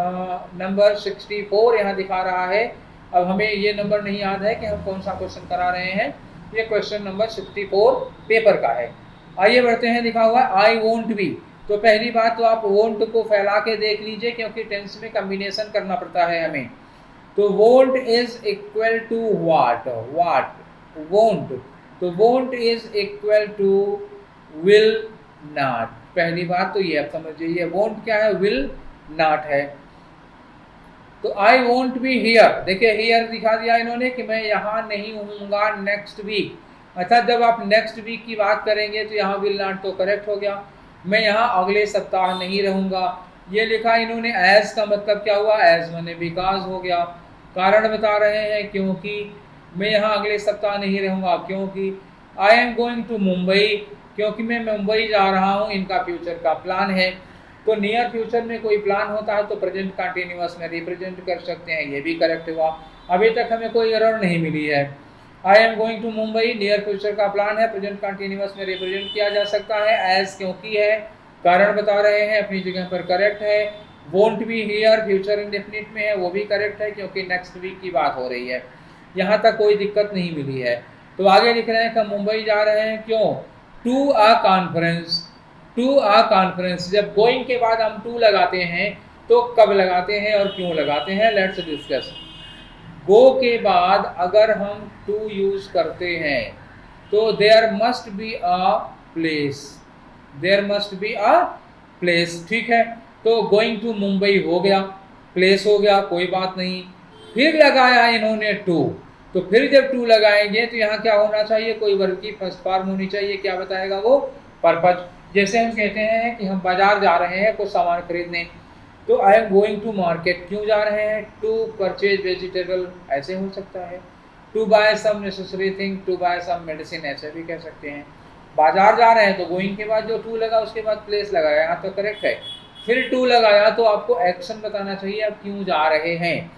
नंबर 64 यहाँ दिखा रहा है। अब हमें ये नंबर नहीं याद है कि हम कौन सा क्वेश्चन करा रहे हैं, ये क्वेश्चन नंबर 64 पेपर का है। आइए बढ़ते हैं, लिखा हुआ है आई वोंट बी। तो पहली बात तो आप वोंट को फैला के देख लीजिए, क्योंकि टेंस में कम्बिनेशन करना पड़ता है हमें। तो won't is equal to what, won't, तो won't is equal to will not. पहली बात तो ये आप समझिए, ये वोंट क्या है, विल नॉट है। तो आई वोंट बी हियर, देखिए हियर दिखा दिया इन्होंने कि मैं यहाँ नहीं हूँगा नेक्स्ट वीक, अर्थात जब आप नेक्स्ट वीक की बात करेंगे तो यहाँ विल नॉट तो करेक्ट हो गया। मैं यहाँ अगले सप्ताह नहीं रहूँगा, ये लिखा इन्होंने एज का मतलब क्या हुआ, एज मैंने बिकॉज हो गया। कारण बता रहे हैं क्योंकि मैं यहाँ अगले सप्ताह नहीं रहूँगा, क्योंकि I am going to Mumbai, क्योंकि मैं मुंबई जा रहा हूँ, इनका फ्यूचर का प्लान है। तो नियर फ्यूचर में कोई प्लान होता है तो प्रेजेंट कंटिन्यूअस में रिप्रेजेंट कर सकते हैं, ये भी करेक्ट हुआ। अभी तक हमें कोई एरर नहीं मिली है। I am going to Mumbai near future का प्लान है, प्रेजेंट कंटिन्यूअस में रिप्रेजेंट किया जा सकता है एज, क्योंकि है, कारण बता रहे हैं, अपनी जगह पर करेक्ट है। Won't be here future indefinite में है, वो भी करेक्ट है क्योंकि नेक्स्ट वीक की बात हो रही है, यहाँ तक कोई दिक्कत नहीं मिली है। तो आगे लिख रहे हैं कि मुंबई जा रहे हैं, क्यों, to a conference, to a conference. जब गोइंग के बाद हम टू लगाते हैं तो कब लगाते हैं और क्यों लगाते हैं, लेट्स डिस्कस। गो के बाद अगर हम टू यूज करते हैं तो there must be a place, there must be a place, ठीक है। तो गोइंग टू मुंबई हो गया, प्लेस हो गया, कोई बात नहीं। फिर लगाया इन्होंने टू, तो फिर जब टू लगाएंगे तो यहाँ क्या होना चाहिए, कोई वर्ब की फर्स्ट फॉर्म होनी चाहिए। क्या बताएगा वो, पर्पज। जैसे हम कहते हैं कि हम बाजार जा रहे हैं कुछ सामान खरीदने, तो I am going to market, क्यों जा रहे हैं, टू परचेज वेजिटेबल, ऐसे हो सकता है। To buy some necessary thing, to buy some medicine, ऐसे भी कह सकते हैं। बाजार जा रहे हैं तो गोइंग के बाद जो टू लगा उसके बाद प्लेस लगाया, यहाँ तो करेक्ट है। फिर टू लगाया तो आपको एक्शन बताना चाहिए आप क्यों जा रहे हैं।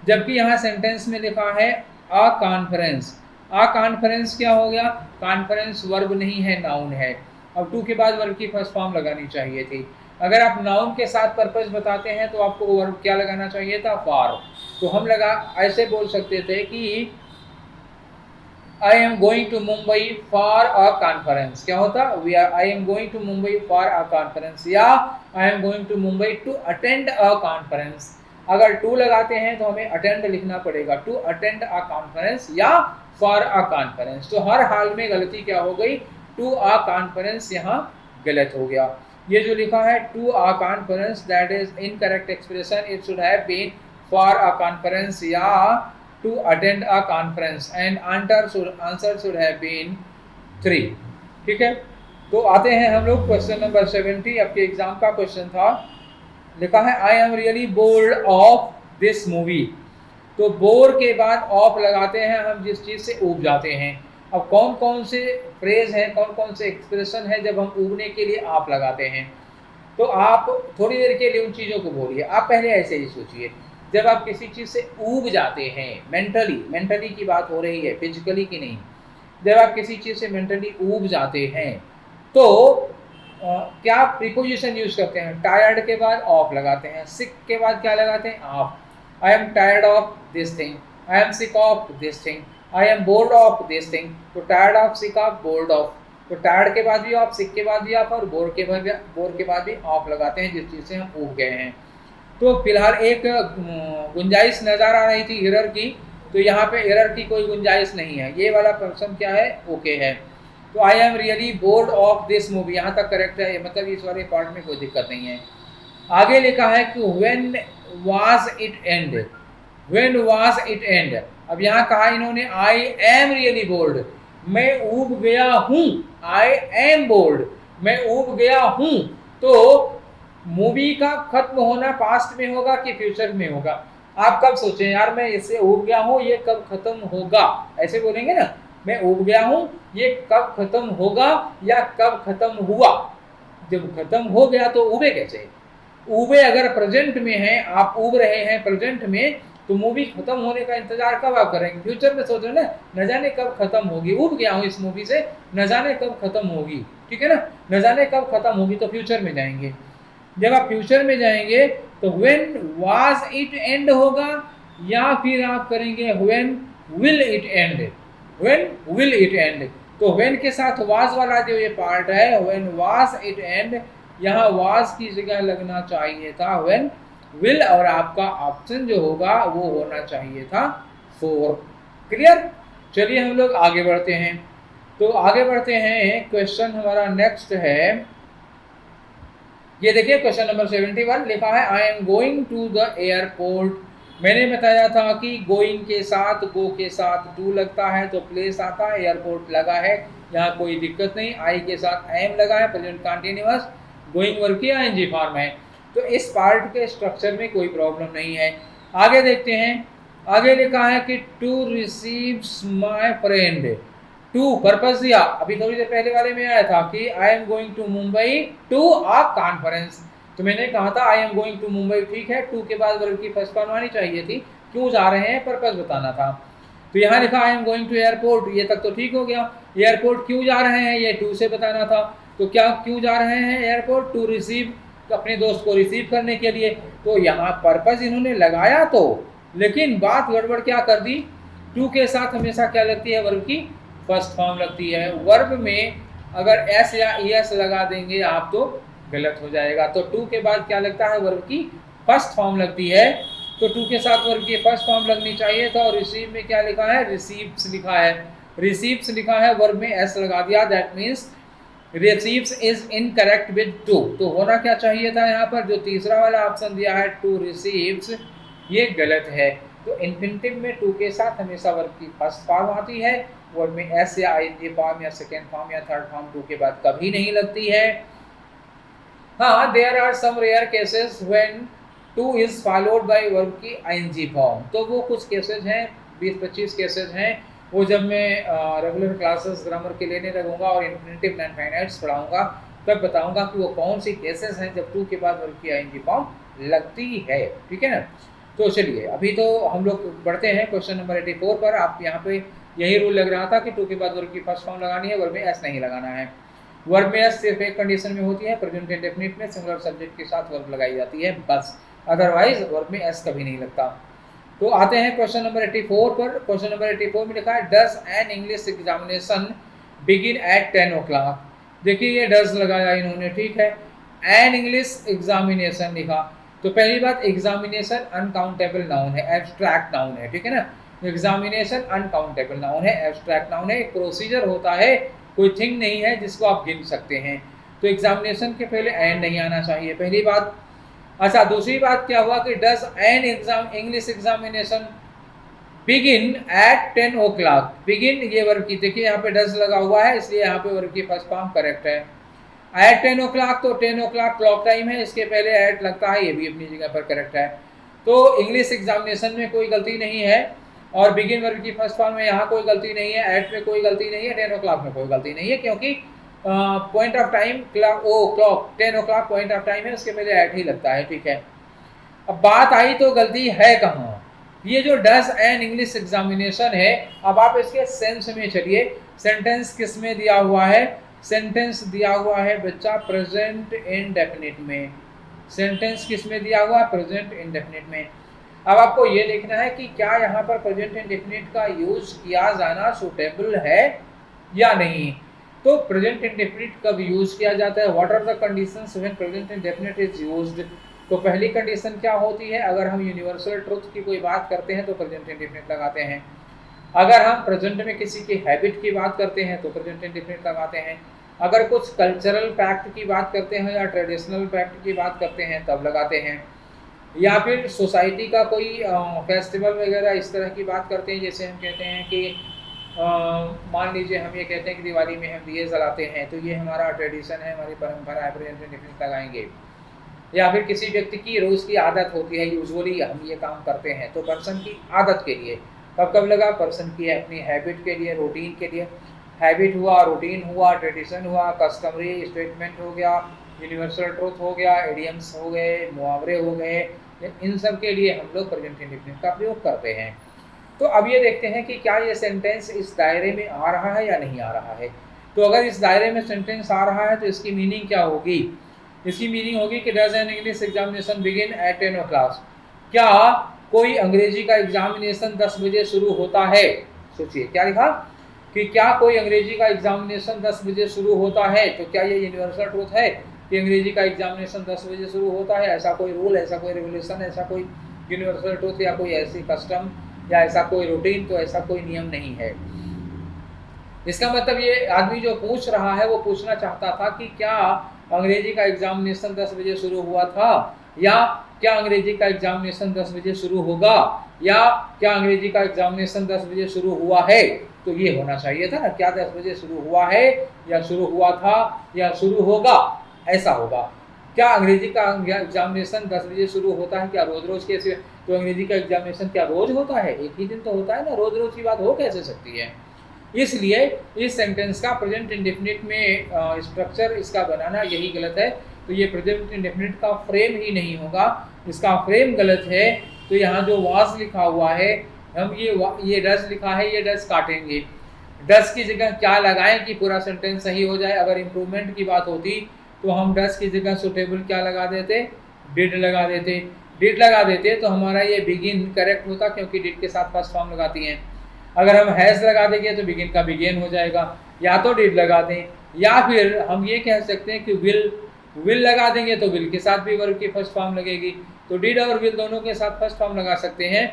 जबकि यहाँ सेंटेंस में लिखा है अ कॉन्फ्रेंस, अ कॉन्फ्रेंस क्या हो गया, कॉन्फ्रेंस वर्ब नहीं है, नाउन है। अब टू के बाद वर्ब की फर्स्ट फॉर्म लगानी चाहिए थी। अगर आप नाउन के साथ पर्पस बताते हैं तो आपको वर्ब क्या लगाना चाहिए था, फॉर। तो हम लगा ऐसे बोल सकते थे कि I am going to Mumbai for a conference, क्या होता, we are I am going to Mumbai for a conference, या I am going to Mumbai to attend a conference. अगर टू लगाते हैं तो हमें अटेंड लिखना पड़ेगा, टू अटेंड अ कॉन्फ्रेंस या फॉर अ कॉन्फ्रेंस। तो हर हाल में गलती क्या हो गई, टू अ कॉन्फ्रेंस यहाँ गलत हो गया। ये जो लिखा है to a conference, that is incorrect expression, it should have been for a conference या to attend a conference and answer should have been 3, ठीक है। तो आते हैं हम लोग क्वेश्चन नंबर 70, आपके एग्जाम का क्वेश्चन था। लिखा है I am really bored of this movie. तो बोर के बाद ऑफ लगाते हैं हम जिस चीज़ से ऊब जाते हैं। अब कौन कौन से फ्रेज हैं, कौन कौन से एक्सप्रेशन है जब हम ऊबने के लिए आप लगाते हैं। तो आप थोड़ी देर के लिए उन चीज़ों को बोलिए। आप पहले ऐसे ही सोचिए, जब आप किसी चीज़ से ऊब जाते हैं, मेंटली की बात हो रही है, फिजिकली की नहीं। जब आप किसी चीज़ से मेंटली ऊब जाते हैं तो क्या प्रीपोजिशन यूज करते हैं, टायर्ड के बाद ऑफ लगाते हैं, सिक के बाद क्या लगाते हैं, of. I am tired of this thing, I am sick of this thing, I am bored of this thing. तो tired of, sick of, bored of. तो टायर्ड के बाद भी ऑफ, सिक के बाद भी ऑफ, और बोर के बाद भी ऑफ लगाते हैं जिस चीज़ से हम ऊब गए हैं। तो फिलहाल एक गुंजाइश नज़र आ रही थी एरर की, तो यहाँ पे एरर की कोई गुंजाइश नहीं है, ये वाला पर्सन क्या है, ओके है। तो I am really bored of this movie, यहाँ तक करेक्ट है, मतलब इस वाले पार्ट में कोई दिक्कत नहीं है। आगे लिखा है कि when was it and, when was it and. अब यहाँ कहा इन्होंने आई एम रियली बोर्ड, मैं ऊब गया हूँ, आई एम बोर्ड, मैं ऊब गया हूँ। तो मूवी का खत्म होना पास्ट में होगा कि फ्यूचर में होगा। आप कब सोचें यार मैं इससे ऊब गया हूँ, ये कब खत्म होगा, ऐसे बोलेंगे ना, मैं ऊब गया हूँ, ये कब खत्म होगा या कब खत्म हुआ। जब खत्म हो गया तो ऊबे कैसे, ऊबे अगर प्रेजेंट में है, आप ऊब रहे हैं प्रेजेंट में, तो मूवी खत्म होने का इंतजार कब आप करेंगे, फ्यूचर में सोच रहे ना, न जाने कब खत्म होगी, ऊब गया हूँ इस मूवी से, न जाने कब खत्म होगी, ठीक है ना, न जाने कब खत्म होगी, तो फ्यूचर में जाएंगे। जब आप फ्यूचर में जाएंगे तो व्हेन वाज इट एंड होगा, या फिर आप करेंगे when will it and, when will it and. तो व्हेन के साथ वाज वाला जो ये पार्ट है, व्हेन वाज इट एंड, यहाँ वाज की जगह लगना चाहिए था व्हेन विल, और आपका ऑप्शन जो होगा वो होना चाहिए था 4। क्लियर। चलिए हम लोग आगे बढ़ते हैं। तो आगे बढ़ते हैं, क्वेश्चन हमारा नेक्स्ट है, ये देखिए क्वेश्चन नंबर 71 लिखा है I am going to the airport. मैंने बताया था कि गोइंग के साथ, गो के साथ टू लगता है तो प्लेस आता है, एयरपोर्ट लगा है, यहाँ कोई दिक्कत नहीं। आई के साथ एम लगा है, प्रेजेंट कंटिन्यूअस, गोइंग वर्ब की आईएनजी फॉर्म है, तो इस पार्ट के स्ट्रक्चर में कोई प्रॉब्लम नहीं है। आगे देखते हैं, आगे लिखा है कि to receives my friend, to purpose दिया, अभी थोड़ी देर पहले वाले में आया था कि I am going to Mumbai to a conference. तो मैंने कहा था I am going to Mumbai, ठीक है, टू के बाद वर्ब की फर्स्ट फॉर्म आनी चाहिए थी, क्यों जा रहे हैं पर्पस बताना था। तो यहाँ लिखा I am going to airport, ये तक तो ठीक हो गया। एयरपोर्ट क्यों जा रहे हैं, ये टू से बताना था। तो क्या क्यों जा रहे हैं एयरपोर्ट, टू रिसीव, अपने दोस्त को रिसीव करने के लिए। तो यहाँ पर्पस इन्होंने लगाया तो, लेकिन बात गड़बड़ क्या कर दी, टू के साथ हमेशा क्या लगती है, वर्ब की फर्स्ट फॉर्म लगती है। वर्ब में अगर एस या एस लगा देंगे आप तो गलत हो जाएगा। तो टू के बाद क्या लगता है, वर्ब की फर्स्ट फॉर्म लगती है तो टू के साथ वर्ब की फर्स्ट फॉर्म लगनी चाहिए था, और रिसीव में क्या लिखा है, रिसीव्स लिखा है, रिसीव्स लिखा है, वर्ब में एस लगा दिया, that means receives is incorrect with two. तो होना क्या चाहिए था यहाँ पर, जो तीसरा वाला ऑप्शन दिया है टू रिसीव्स, ये गलत है। तो इन्फिनिटिव में टू के साथ हमेशा वर्ब की फर्स्ट फॉर्म आती है, वर्ब में एस या आईएनजी फॉर्म या सेकेंड फॉर्म या थर्ड फॉर्म टू के बाद कभी नहीं लगती है। हाँ, there are some rare cases when to is followed by verb की आईएनजी फॉर्म। तो वो कुछ केसेस हैं, 20-25 केसेस हैं, वो जब मैं रेगुलर क्लासेस ग्रामर के लेने लगूंगा और इन्फिनिटिव एंड फाइनाइट्स पढ़ाऊंगा तब बताऊंगा कि वो कौन सी केसेस हैं जब टू के बाद वर्ब की आईएनजी फॉर्म लगती है। ठीक है ना। तो चलिए अभी तो हम लोग बढ़ते हैं क्वेश्चन नंबर 84 पर। आप यहाँ पे यही रूल लग रहा था कि टू के बाद वर्ब की फर्स्ट फॉर्म लगानी है, वर्ब में एस नहीं लगाना है। वर्ब में एस सिर्फ एक कंडीशन में होती है, प्रेजेंट इंडेफिनिट में सिंगुलर सब्जेक्ट के साथ वर्ब लगाई जाती है बस, अदरवाइज वर्ब में एस कभी नहीं लगता। तो आते हैं क्वेश्चन नंबर 84 पर। क्वेश्चन नंबर 84 में लिखा है does an English examination begin eight 10 o'clock। देखिए ये डज लगाया इन्होंने, ठीक है। एन इंग्लिश एग्जामिनेशन लिखा, तो पहली बात एग्जामिनेशन अनकाउंटेबल नाउन है, एब्स्ट्रैक्ट नाउन है, ठीक है ना। एग्जामिनेशन अनकाउंटेबल नाउन है, एब्स्ट्रैक्ट नाउन है, एक प्रोसीजर होता है, कोई थिंग नहीं है जिसको आप गिन सकते हैं। तो एग्जामिनेशन के पहले एन नहीं आना चाहिए, पहली बात। अच्छा, दूसरी बात क्या हुआ कि does an exam English examination begin eight 10 o'clock। Begin ये वर्ब की, देखिए यहाँ पे डज लगा हुआ है इसलिए यहाँ पे वर्ब की फर्स्ट फॉर्म करेक्ट है। एट 10 o'clock, तो 10 o'clock क्लॉक टाइम है, इसके पहले एट लगता है, ये भी अपनी जगह पर करेक्ट है। तो इंग्लिश एग्जामिनेशन में कोई गलती नहीं है, और बिगिन वर्ब की फर्स्ट फॉर्म में यहाँ कोई गलती नहीं है, एट में कोई गलती नहीं है, 10 o'clock में कोई गलती नहीं है, क्योंकि point of time clock 10 o'clock point of time है, उसके पहले एट ही लगता है, ठीक है। अब बात आई तो गलती है कहाँ, ये जो डज एन इंग्लिश एग्जामिनेशन है, अब आप इसके सेंस में चलिए। सेंटेंस किस में दिया हुआ है, सेंटेंस दिया हुआ है बच्चा प्रेजेंट इंडेफिनिट में। सेंटेंस किस में दिया हुआ है, प्रेजेंट इंडेफिनिट में। अब आपको ये देखना है कि क्या यहाँ पर प्रेजेंट इंडेफिनिट का यूज किया जाना सुटेबल है या नहीं। तो प्रेजेंट इंडेफिनिट कब यूज किया जाता है, what are the conditions when present indefinite is used. तो पहली कंडीशन क्या होती है, अगर हम यूनिवर्सल ट्रुथ की कोई बात करते हैं तो प्रेजेंट इंडेफिनिट लगाते हैं। अगर हम प्रेजेंट में किसी की हैबिट की बात करते हैं तो प्रेजेंट इंडेफिनिट लगाते हैं। अगर कुछ कल्चरल फैक्ट की बात करते हैं या ट्रेडिशनल फैक्ट की बात करते हैं तब लगाते हैं। या फिर सोसाइटी का कोई फेस्टिवल वगैरह इस तरह की बात करते हैं, जैसे हम कहते हैं कि मान लीजिए हम ये कहते हैं कि दिवाली में हम दिए जलाते हैं, तो ये हमारा ट्रेडिशन है, हमारी परंपरा है, प्रेजेंट इंडेफिनिट लगाएंगे। या फिर किसी व्यक्ति की रोज़ की आदत होती है, यूजुअली हम ये काम करते हैं, तो पर्सन की आदत के लिए कब कब लगा, पर्सन की अपनी हैबिट के लिए, रूटीन के लिए। हैबिट हुआ, रूटीन हुआ, ट्रेडिशन हुआ, कस्टमरी स्टेटमेंट हो गया, यूनिवर्सल ट्रूथ हो गया, एडियम्स हो गए, मुहावरे हो गए, इन सब के लिए हम लोग प्रेजेंट इंडेफिनिट का प्रयोग करते हैं। तो अब ये देखते हैं कि क्या ये सेंटेंस इस दायरे में आ रहा है या नहीं आ रहा है। तो अगर इस दायरे में सेंटेंस आ रहा है तो इसकी मीनिंग क्या होगी, इसकी मीनिंग होगी कि does an English examination begin eight 10 o'clock। क्या कोई अंग्रेजी का एग्जामिनेशन 10 बजे शुरू होता है। सोचिए क्या लिखा कि क्या कोई अंग्रेजी का एग्जामिनेशन 10 बजे शुरू होता है। तो क्या ये यूनिवर्सल ट्रूथ है कि अंग्रेजी का एग्जामिनेशन 10 बजे शुरू होता है। ऐसा कोई रूल, ऐसा कोई रेगुलेशन, ऐसा कोई यूनिवर्सल ट्रूथ या कोई ऐसी कस्टम या ऐसा कोई रूटीन, तो ऐसा कोई नियम नहीं है। इसका मतलब ये आदमी जो पूछ रहा है वो पूछना चाहता था कि क्या अंग्रेजी का एग्जामिनेशन 10 बजे शुरू हुआ था, या क्या अंग्रेजी का एग्जामिनेशन 10 बजे शुरू होगा, या क्या अंग्रेजी का एग्जामिनेशन 10 बजे शुरू हुआ है। तो ये होना चाहिए था ना, क्या 10 बजे शुरू हुआ है या शुरू हुआ था या शुरू होगा, ऐसा होगा। क्या अंग्रेजी का एग्जामिनेशन 10 बजे शुरू होता है, क्या रोज रोज कैसे। तो अंग्रेजी का एग्जामिनेशन क्या रोज होता है, एक ही दिन तो होता है ना, रोज रोज की बात हो कैसे सकती है। इसलिए इस सेंटेंस का प्रेजेंट इंडेफिनिट में स्ट्रक्चर इसका बनाना यही गलत है। तो ये प्रेजेंट इंडेफिनिट का फ्रेम ही नहीं होगा, इसका फ्रेम गलत है। तो यहाँ जो वाज लिखा हुआ है, हम ये डज लिखा है, ये डज काटेंगे। डज की जगह क्या लगाएं कि पूरा सेंटेंस सही हो जाए। अगर इम्प्रूवमेंट की बात होती तो हम डज की जगह सुटेबल क्या लगा देते, डिड लगा देते। डिड लगा देते तो हमारा ये बिगिन करेक्ट होता, क्योंकि डिड के साथ फर्स्ट फॉर्म लगाती हैं। अगर हम हैज़ लगा देंगे तो बिगिन का बिगेन हो जाएगा। या तो डिड लगा दें, या फिर हम ये कह सकते हैं कि विल लगा देंगे तो विल के साथ भी वर्ब की फर्स्ट फॉर्म लगेगी। तो डिड और विल दोनों के साथ फर्स्ट फॉर्म लगा सकते हैं,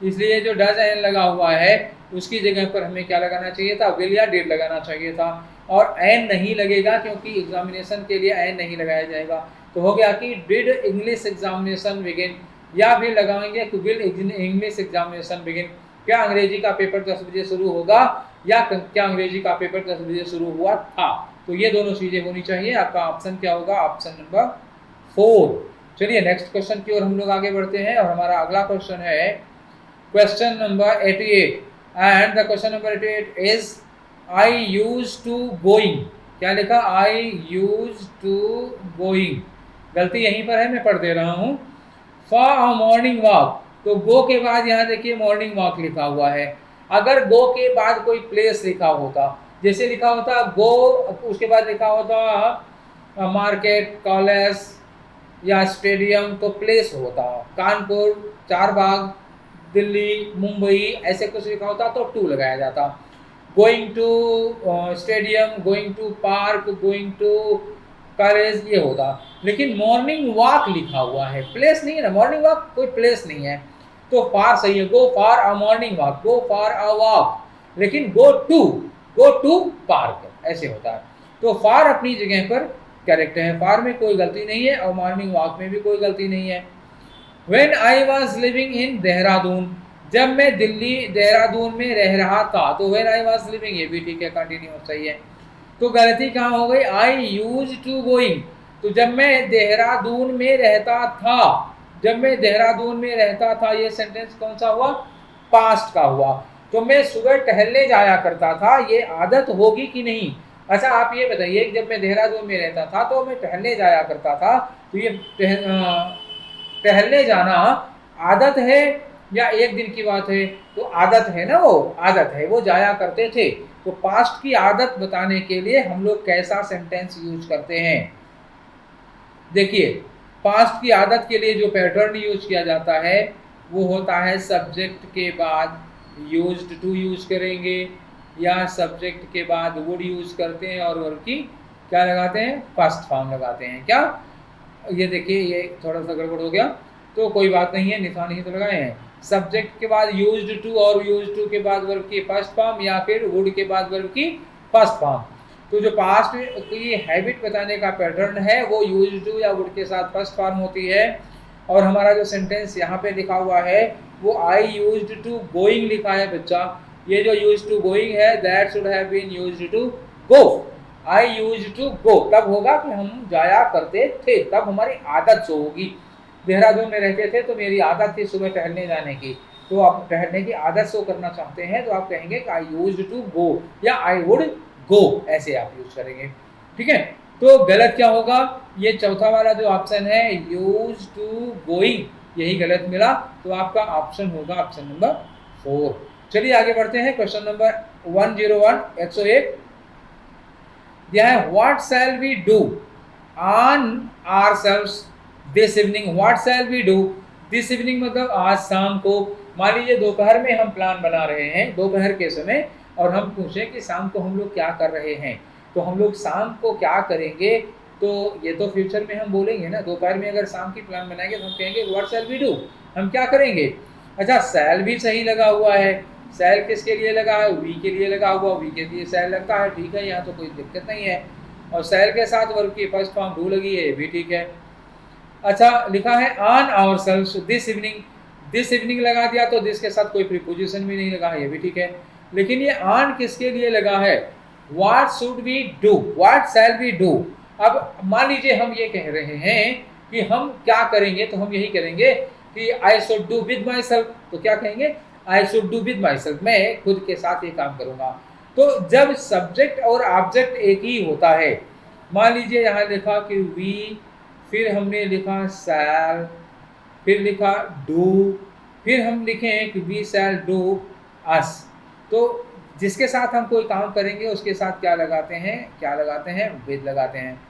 इसलिए जो डज एन लगा हुआ है उसकी जगह पर हमें क्या लगाना चाहिए था, विल या डिड लगाना चाहिए था। और एन नहीं लगेगा क्योंकि एग्जामिनेशन के लिए एन नहीं लगाया जाएगा। तो हो गया कि डिड इंग्लिश एग्जामिनेशन बिगिन, या फिर लगाएंगे कि विल इंग्लिश एग्जामिनेशन बिगिन। क्या अंग्रेजी का पेपर 10 बजे शुरू होगा या क्या अंग्रेजी का पेपर 10 बजे शुरू हुआ था? तो ये दोनों चीजें होनी चाहिए। आपका ऑप्शन क्या होगा? Option number 4। चलिए नेक्स्ट क्वेश्चन की ओर हम लोग आगे बढ़ते हैं और हमारा अगला क्वेश्चन है question number 88 and the question number 88 is I use to going. क्या लिखा? I use to going. गलती यहीं पर है, मैं पढ़ दे रहा हूँ। फॉर अ मॉर्निंग वॉक, तो गो के बाद यहाँ देखिए मॉर्निंग वॉक लिखा हुआ है। अगर गो के बाद कोई प्लेस लिखा होता, जैसे लिखा होता गो, उसके बाद लिखा होता मार्केट, कॉलेज या स्टेडियम, तो प्लेस होता। कानपुर, चारबाग, दिल्ली, मुंबई, ऐसे कुछ लिखा होता तो टू लगाया जाता। Going to stadium, going to park, going to college, ये होता। लेकिन मॉर्निंग वॉक लिखा हुआ है, प्लेस नहीं है ना, मॉर्निंग वॉक कोई प्लेस नहीं है, तो फार सही है। Go for a morning walk, go for a walk. लेकिन गो टू पार्क ऐसे होता है। तो फार अपनी जगह पर करेक्ट है, फार में कोई गलती नहीं है और मॉर्निंग वॉक में भी कोई गलती नहीं है। When I was living in Dehradun, जब मैं दिल्ली देहरादून में रह रहा था, तो when I was living, ये भी ठीक है, कंटिन्यूअस सही है। तो गलती कहाँ हो गई? I used to going, तो जब मैं देहरादून में रहता था, जब मैं देहरादून में रहता था, ये सेंटेंस कौन सा हुआ? पास्ट का हुआ। तो मैं सुबह टहलने जाया करता था, ये आदत होगी कि नहीं? अच्छा आप ये बताइए, जब मैं देहरादून में रहता था तो मैं टहलने जाया करता था, तो ये टहलने जाना आदत है या एक दिन की बात है? तो आदत है ना, वो आदत है, वो जाया करते थे। तो पास्ट की आदत बताने के लिए हम लोग कैसा सेंटेंस यूज करते हैं? देखिए, पास्ट की आदत के लिए जो पैटर्न यूज किया जाता है वो होता है सब्जेक्ट के बाद यूज्ड टू यूज करेंगे, या सब्जेक्ट के बाद वुड यूज करते हैं और वर्ब की क्या लगाते हैं? फर्स्ट फॉर्म लगाते हैं। क्या ये देखिए, ये थोड़ा सा गड़बड़ हो गया, तो कोई बात नहीं है, निशान ही तो लगाए हैं। सब्जेक्ट के बाद यूज्ड टू और यूज्ड टू के बाद वर्ब की फर्स्ट फॉर्म, या फिर वुड के बाद वर्ब की फर्स्ट फॉर्म। तो जो पास्ट की हैबिट बताने का पैटर्न है वो यूज्ड टू या वुड के साथ फर्स्ट फॉर्म होती है। और हमारा जो सेंटेंस यहाँ पे लिखा हुआ है वो आई यूज्ड टू गोइंग लिखा है बच्चा। ये जो यूज्ड टू गोइंग है, that should have been used to go. I use to go तब होगा कि हम जाया करते थे, तब हमारी आदत सो होगी। देहरादून में रहते थे तो मेरी आदत थी सुबह टहलने जाने की, तो आप टहलने की आदत शो करना चाहते हैं तो आप कहेंगे कि आई यूज टू गो या आई वुड गो, ऐसे आप यूज करेंगे। ठीक है, तो गलत क्या होगा? ये चौथा वाला जो ऑप्शन है यूज टू गोइंग, यही गलत मिला, तो आपका ऑप्शन होगा ऑप्शन नंबर 4। चलिए आगे बढ़ते हैं। क्वेश्चन नंबर 101 101 यह है what shall we do on ourselves this evening. What shall we do this evening मतलब आज शाम को। मान लीजिए दोपहर में हम प्लान बना रहे हैं, दोपहर के समय, और हम पूछें कि शाम को हम लोग क्या कर रहे हैं, तो हम लोग शाम को क्या करेंगे, तो ये तो फ्यूचर में हम बोलेंगे ना। दोपहर में अगर शाम की प्लान बनाएंगे तो हम कहेंगे व्हाट शैल वी डू, हम क्या करेंगे। अच्छा, शैल भी सही लगा हुआ है, शैल किसके लिए लगा है? वी के लिए लगा हुआ, वी के लिए शैल लगता है, ठीक है, यहाँ तो कोई दिक्कत नहीं है। और शैल के साथ वर्ब की फर्स्ट फॉर्म डू लगी है, ये भी ठीक है। अच्छा, लिखा है on ourselves this evening, this evening लगा दिया तो दिस के साथ कोई प्रीपोजिशन भी नहीं लगा है, ये भी ठीक है। लेकिन ये ऑन किसके लिए लगा है? What should we do, what shall we do. अब मान लीजिए हम ये कह रहे हैं कि हम क्या करेंगे, तो हम यही करेंगे कि I should do with my self, तो क्या कहेंगे? I should do with my self, मैं खुद के साथ ये काम करूंगा। तो जब सब्जेक्ट और ऑब्जेक्ट एक ही होता है, मान लीजिए यहाँ लिखा कि वी, फिर हमने लिखा शैल, फिर लिखा डू, फिर हम लिखे कि वी शैल डू अस, तो जिसके साथ हम कोई काम करेंगे उसके साथ क्या लगाते हैं? क्या लगाते हैं? विद लगाते हैं।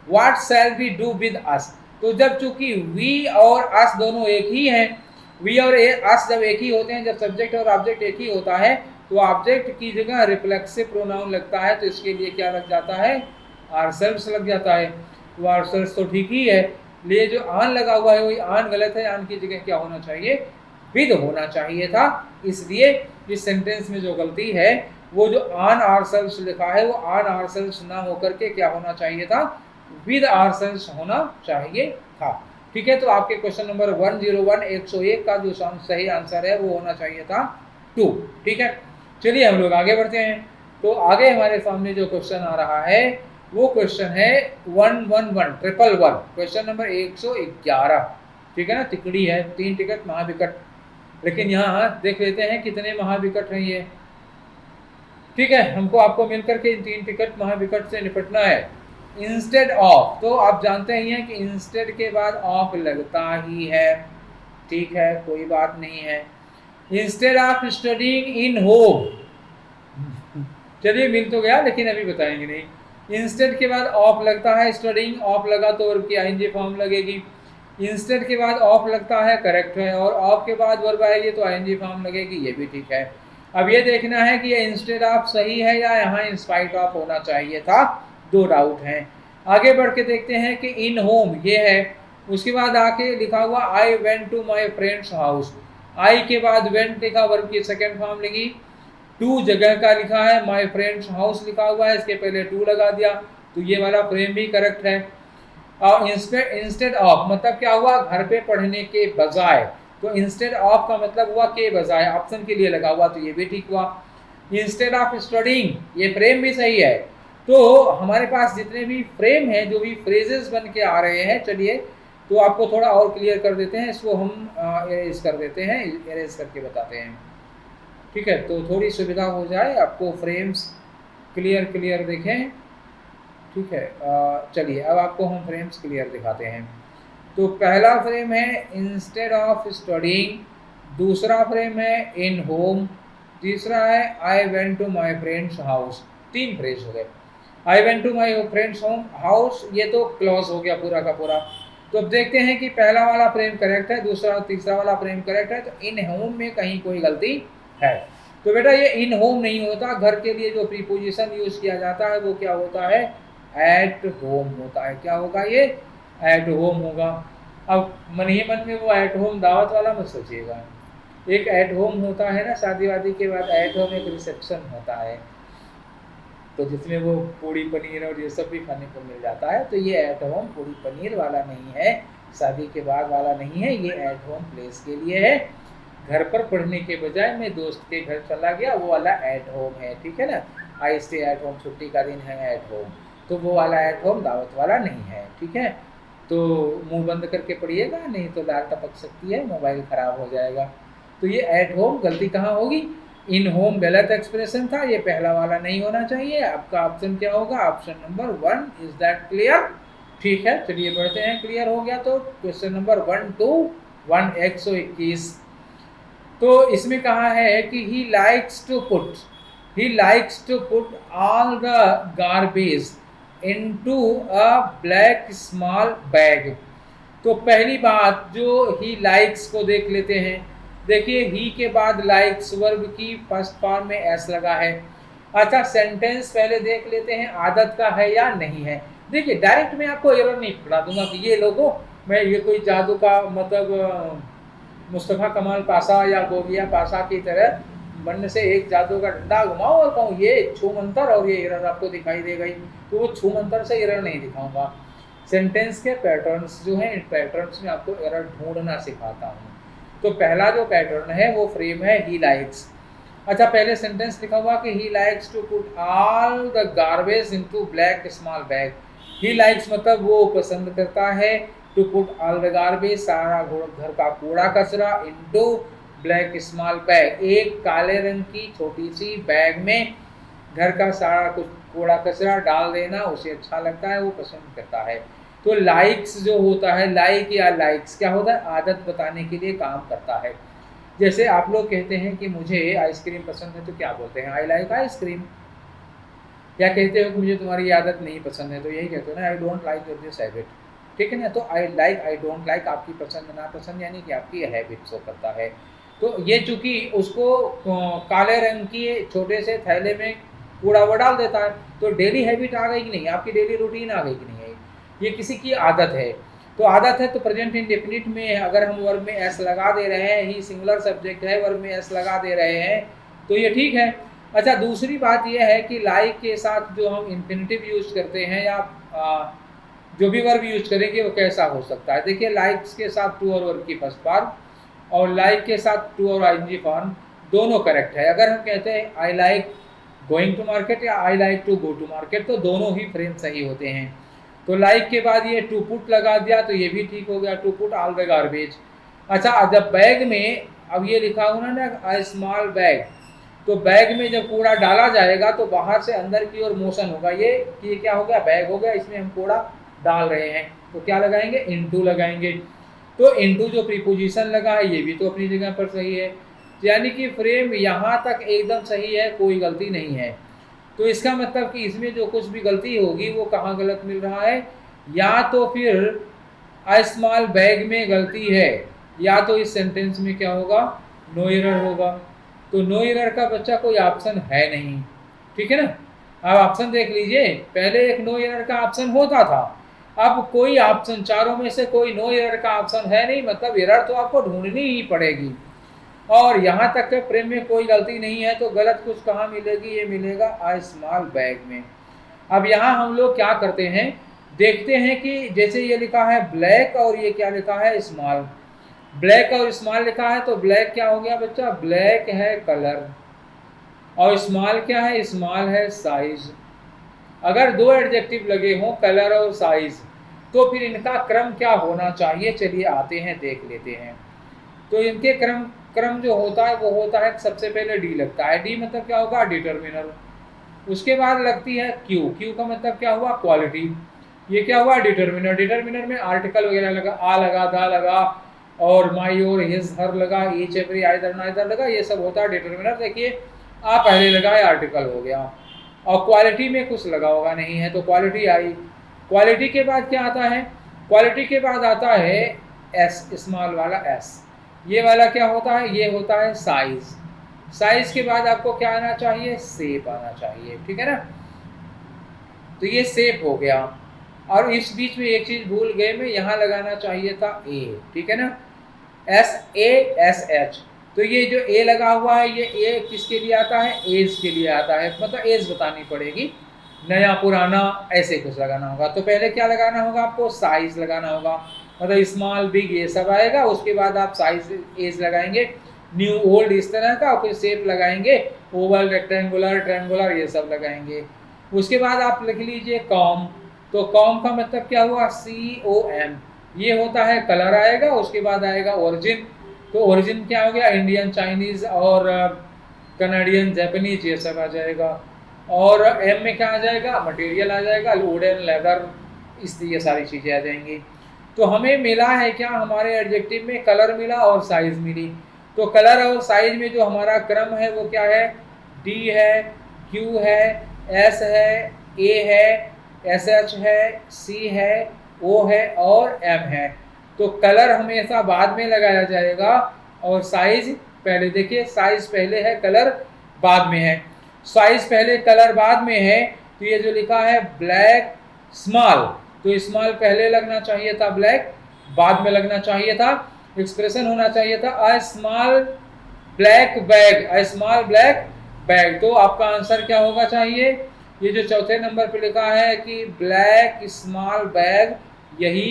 What shall we do with us, तो जब चूंकि वी और अस दोनों एक ही हैं, वी और अस जब एक ही होते हैं, जब सब्जेक्ट और ऑब्जेक्ट एक ही होता है, तो ऑब्जेक्ट की जगह रिफ्लेक्सिव प्रोनाउन लगता है, तो इसके लिए क्या लग जाता है? आवरसेल्व्स लग जाता है। तो आवरसेल्व्स तो ठीक ही है, लिए जो आन लगा हुआ है वही आन गलत है, आन की जगह क्या होना चाहिए, विद होना चाहिए था। इसलिए इस सेंटेंस में जो गलती है वो जो ऑन आवरसेल्व्स लिखा है वो ऑन आवरसेल्व्स ना होकर के क्या होना चाहिए था, विद आवरसेल्व्स होना चाहिए था। ठीक है, तो आपके क्वेश्चन नंबर 101 101 का जो सही आंसर है वो होना चाहिए था 2। ठीक है, चलिए हम लोग आगे बढ़ते हैं। तो आगे हमारे सामने जो क्वेश्चन आ रहा है वो क्वेश्चन है 111 क्वेश्चन नंबर 111। ठीक है ना, तिकड़ी है, 3 टिकट महाविकट, लेकिन यहाँ देख लेते हैं कितने महाविकट हैं ये। ठीक है, हमको आपको मिलकर के इन 3 टिकट महाविकट से निपटना है। इंस्टेड ऑफ, तो आप जानते ही हैं कि इंस्टेड के बाद ऑफ लगता ही है। ठीक है, कोई बात नहीं है। Instead of studying in home, चलिए मिल तो गया लेकिन अभी बताएंगे नहीं। इंस्टेड के बाद ऑफ लगता है, स्टडीइंग ऑफ लगा तो वर्ब की आईएनजी फॉर्म लगेगी। इंस्टेड के बाद ऑफ लगता है, करेक्ट है, और ऑफ के बाद वर्ब आएगी तो आईएनजी फॉर्म लगेगी, ये भी ठीक है। अब ये देखना है कि ये इंस्टेड ऑफ सही है या यहाँ इंस्पाइट ऑफ होना चाहिए था, 2 डाउट हैं। आगे बढ़ के देखते हैं कि इन होम ये है, उसके बाद आके लिखा हुआ I went to my friends house, I के बाद वेंट लिखा, वर्ब की सेकेंड फॉर्म लगी, टू जगह का लिखा है, माई फ्रेंड्स हाउस लिखा हुआ है, इसके पहले टू लगा दिया, तो ये वाला फ्रेम भी करेक्ट है। और इंस्टेड ऑफ मतलब क्या हुआ, घर पे पढ़ने के बजाय, तो इंस्टेड ऑफ का मतलब हुआ के बजाय, ऑप्शन के लिए लगा हुआ, तो ये भी ठीक हुआ। इंस्टेड ऑफ स्टडीइंग, ये फ्रेम भी सही है। तो हमारे पास जितने भी फ्रेम हैं, जो भी फ्रेजेस बन के आ रहे हैं, चलिए तो आपको थोड़ा और क्लियर कर देते हैं, इसको हम इरेज कर देते हैं, इरेज करके बताते हैं। ठीक है, तो थोड़ी सुविधा हो जाए आपको, फ्रेम्स क्लियर देखें। ठीक है, चलिए अब आपको हम फ्रेम्स क्लियर दिखाते हैं। तो पहला फ्रेम है इंस्टेड ऑफ स्टडीइंग, दूसरा फ्रेम है इन होम, तीसरा है I went to my friends house. 3 phrase हो गए। I went to my friends home house, ये तो क्लॉज हो गया पूरा का पूरा। तो अब देखते हैं कि पहला वाला फ्रेम करेक्ट है, दूसरा और तीसरा वाला फ्रेम करेक्ट है, तो इन होम में कहीं कोई गलती है। तो बेटा ये इन होम नहीं होता, घर के लिए जो प्रीपोजिशन यूज किया जाता है वो क्या होता है, एट होम होता है। क्या होगा, ये एट होम होगा। अब मन ही मन में वो एट होम दावत वाला मत सोचिएगा, एक एट होम होता है ना शादी वादी के बाद, एट होम एक रिसेप्शन होता है, तो जिसमें वो पूड़ी पनीर और ये सब भी खाने को मिल जाता है। तो ये एट होम पूड़ी पनीर वाला नहीं है, शादी के बाद वाला नहीं है, ये एट होम प्लेस के लिए है। घर पर पढ़ने के बजाय मैं दोस्त के घर चला गया, वो वाला एट होम है। ठीक है ना, आई स्टे एट होम, छुट्टी का दिन है एट होम, तो वो वाला एट होम दावत वाला नहीं है। ठीक है, तो मुंह बंद करके पढ़िएगा, नहीं तो लाल टपक सकती है, मोबाइल ख़राब हो जाएगा। तो ये एट होम गलती कहाँ होगी, इन होम गलत एक्सप्रेशन था, ये पहला वाला नहीं होना चाहिए। आपका ऑप्शन क्या होगा, option number 1। Is that clear? ठीक है, चलिए बढ़ते हैं। क्लियर हो गया तो क्वेश्चन नंबर 121 121। तो इसमें कहा है कि he likes to put all the garbage into a black small bag. तो पहली बात जो ही लाइक्स को देख लेते हैं, देखिए ही के बाद लाइक्स वर्ब की फर्स्ट फॉर्म में एस लगा है। अच्छा, सेंटेंस पहले देख लेते हैं आदत का है या नहीं है। देखिए डायरेक्ट मैं आपको एरर नहीं पकड़ा दूंगा कि ये लोगों मैं ये कोई जादू का मतलब मुस्तफ़ा कमाल पासा या गोगिया पासा की तरह मन से एक जादू का डंडा घुमाओ और कहूँ ये छू मंतर और ये एरर आपको दिखाई दे गई, तो वो छू मंतर से एरर नहीं दिखाऊंगा। सेंटेंस के पैटर्न्स जो हैं, इन पैटर्न्स में आपको एरर ढूंढना सिखाता हूँ। तो पहला जो पैटर्न है वो फ्रेम है ही लाइक्स। अच्छा, पहले सेंटेंस लिखा हुआ कि he likes to put all the garbage into black small bag. He likes मतलब वो पसंद करता है, to put all the garbage सारा घर का कूड़ा कचरा, इनटू ब्लैक स्मॉल बैग एक काले रंग की छोटी सी बैग में घर का सारा कुछ कूड़ा कचरा डाल देना उसे अच्छा लगता है, वो पसंद करता है। तो लाइक्स जो होता है, लाइक या लाइक्स क्या होता है, आदत बताने के लिए काम करता है। जैसे आप लोग कहते हैं कि मुझे आइसक्रीम पसंद है, तो क्या बोलते हैं, आई लाइक आइसक्रीम। या कहते हो कि मुझे तुम्हारी आदत नहीं पसंद है, तो यही कहते हो ना, आई don't like your this habit. ठीक है ना, तो I like I don't like आपकी पसंद नापसंद यानी कि आपकी हैबिट शो करता है। तो ये चूंकि उसको काले रंग की छोटे से थैले में कूड़ा वो डाल देता है, तो डेली हैबिट आ गई कि नहीं, आपकी डेली रूटीन आ गई कि नहीं है, ये किसी की आदत है। तो आदत है तो प्रेजेंट इंडेफिनिट में अगर हम वर्ब में एस लगा दे रहे हैं, ही सिंगुलर सब्जेक्ट है, वर्ब में एस लगा दे रहे हैं तो ये ठीक है। अच्छा, दूसरी बात यह है कि लाइक के साथ जो हम इन्फिनिटिव यूज करते हैं या जो भी वर्ब यूज करेंगे वो कैसा हो सकता है। देखिए, लाइक्स के साथ टू और वर्ब की फर्स्ट फॉर्म और लाइक के साथ टू और आईएनजी फॉर्म दोनों करेक्ट है। अगर हम कहते हैं I like going to market या I like to go to market तो दोनों ही फ्रेम सही होते हैं। तो लाइक के बाद ये टू पुट लगा दिया तो ये भी ठीक हो गया, to put all the garbage. अच्छा, जब बैग में अब ये लिखा हुआ ना अ स्मॉल बैग, तो बैग में जब कूड़ा डाला जाएगा तो बाहर से अंदर की ओर मोशन होगा, ये क्या हो गया, बैग हो गया, इसमें हम कूड़ा डाल रहे हैं तो क्या लगाएंगे, इनटू लगाएंगे। तो इनटू जो प्रीपोजिशन लगा है ये भी तो अपनी जगह पर सही है, यानी कि फ्रेम यहाँ तक एकदम सही है, कोई गलती नहीं है। तो इसका मतलब कि इसमें जो कुछ भी गलती होगी वो कहाँ गलत मिल रहा है, या तो फिर अ स्मॉल बैग में गलती है या तो इस सेंटेंस में क्या होगा, नो एरर होगा। तो नो एरर का बच्चा कोई ऑप्शन है नहीं, ठीक है ना। अब ऑप्शन देख लीजिए, पहले एक नो एरर का ऑप्शन होता था, अब कोई ऑप्शन चारों में से कोई नो एरर का ऑप्शन है नहीं, मतलब एरर तो आपको ढूंढनी ही पड़ेगी। और यहाँ तक के फ्रेम में कोई गलती नहीं है तो गलत कुछ कहाँ मिलेगी, ये मिलेगा अ स्मॉल बैग में। अब यहाँ हम लोग क्या करते हैं, देखते हैं कि जैसे ये लिखा है ब्लैक और ये क्या लिखा है, स्मॉल। ब्लैक और स्मॉल लिखा है तो ब्लैक क्या हो गया बच्चा, ब्लैक है कलर, और स्मॉल क्या है, स्मॉल है साइज। अगर दो एडजेक्टिव लगे हों कलर और साइज तो फिर इनका क्रम क्या होना चाहिए, चलिए आते हैं देख लेते हैं। तो इनके क्रम जो होता है वो होता है, सबसे पहले डी लगता है, डी मतलब क्या होगा, डिटर्मिनर। उसके बाद लगती है क्यू, क्यू का मतलब क्या हुआ, क्वालिटी। ये क्या हुआ, डिटर्मिनर। डिटर्मिनर में आर्टिकल वगैरह लगा, आ लगा, दा लगा, और माई और हिज हर लगा, ईच एवरी आइदर नाइदर लगा, ये सब होता है डिटर्मिनर। देखिए आ पहले लगा है, आर्टिकल हो गया, और क्वालिटी में कुछ लगा होगा नहीं है तो क्वालिटी आई। क्वालिटी के बाद क्या आता है, क्वालिटी के बाद आता है एस, स्मॉल वाला एस। ये वाला क्या होता है, ये होता है साइज। साइज के बाद आपको क्या आना चाहिए, शेप आना चाहिए, ठीक है ना। तो ये शेप हो गया, और इस बीच में एक चीज भूल गए मैं, यहाँ लगाना चाहिए था ए, ठीक है ना, एस ए एस एच। तो ये जो ए लगा हुआ है ये ए किसके लिए आता है, एज के लिए आता है, मतलब एज बतानी पड़ेगी, नया पुराना ऐसे कुछ लगाना होगा। तो पहले क्या लगाना होगा आपको, साइज लगाना होगा, मतलब स्मॉल बिग ये सब आएगा, उसके बाद आप साइज एज लगाएंगे, न्यू ओल्ड इस तरह का, और फिर शेप लगाएंगे, ओवल रेक्टेंगुलर ट्रायंगुलर ये सब लगाएंगे। उसके बाद आप लिख लीजिए कॉम। तो कॉम का मतलब क्या हुआ, COM, ये होता है कलर आएगा, उसके बाद आएगा ओरिजिन। तो ओरिजिन क्या हो गया, इंडियन, चाइनीज और कनाडियन, जापानीज ये सब आ जाएगा। और एम में क्या आ जाएगा, मटेरियल आ जाएगा, वुडन, लेदर, ये सारी चीज़ें आ जाएंगी। तो हमें मिला है क्या, हमारे एडजेक्टिव में कलर मिला और साइज मिली। तो कलर और साइज में जो हमारा क्रम है वो क्या है, डी है, क्यू है, एस है, ए है, SH है, C है, O है और M है। तो कलर हमेशा बाद में लगाया जाएगा और साइज पहले। देखिए साइज पहले है, कलर बाद में है। साइज पहले कलर बाद में है, तो ये जो लिखा है ब्लैक स्मॉल, तो स्मॉल पहले लगना चाहिए था, ब्लैक बाद में लगना चाहिए था। एक्सप्रेशन होना चाहिए था a small black bag, a small black bag. तो आपका आंसर क्या होगा चाहिए, ये जो चौथे नंबर पे लिखा है कि ब्लैक स्मॉल बैग, यही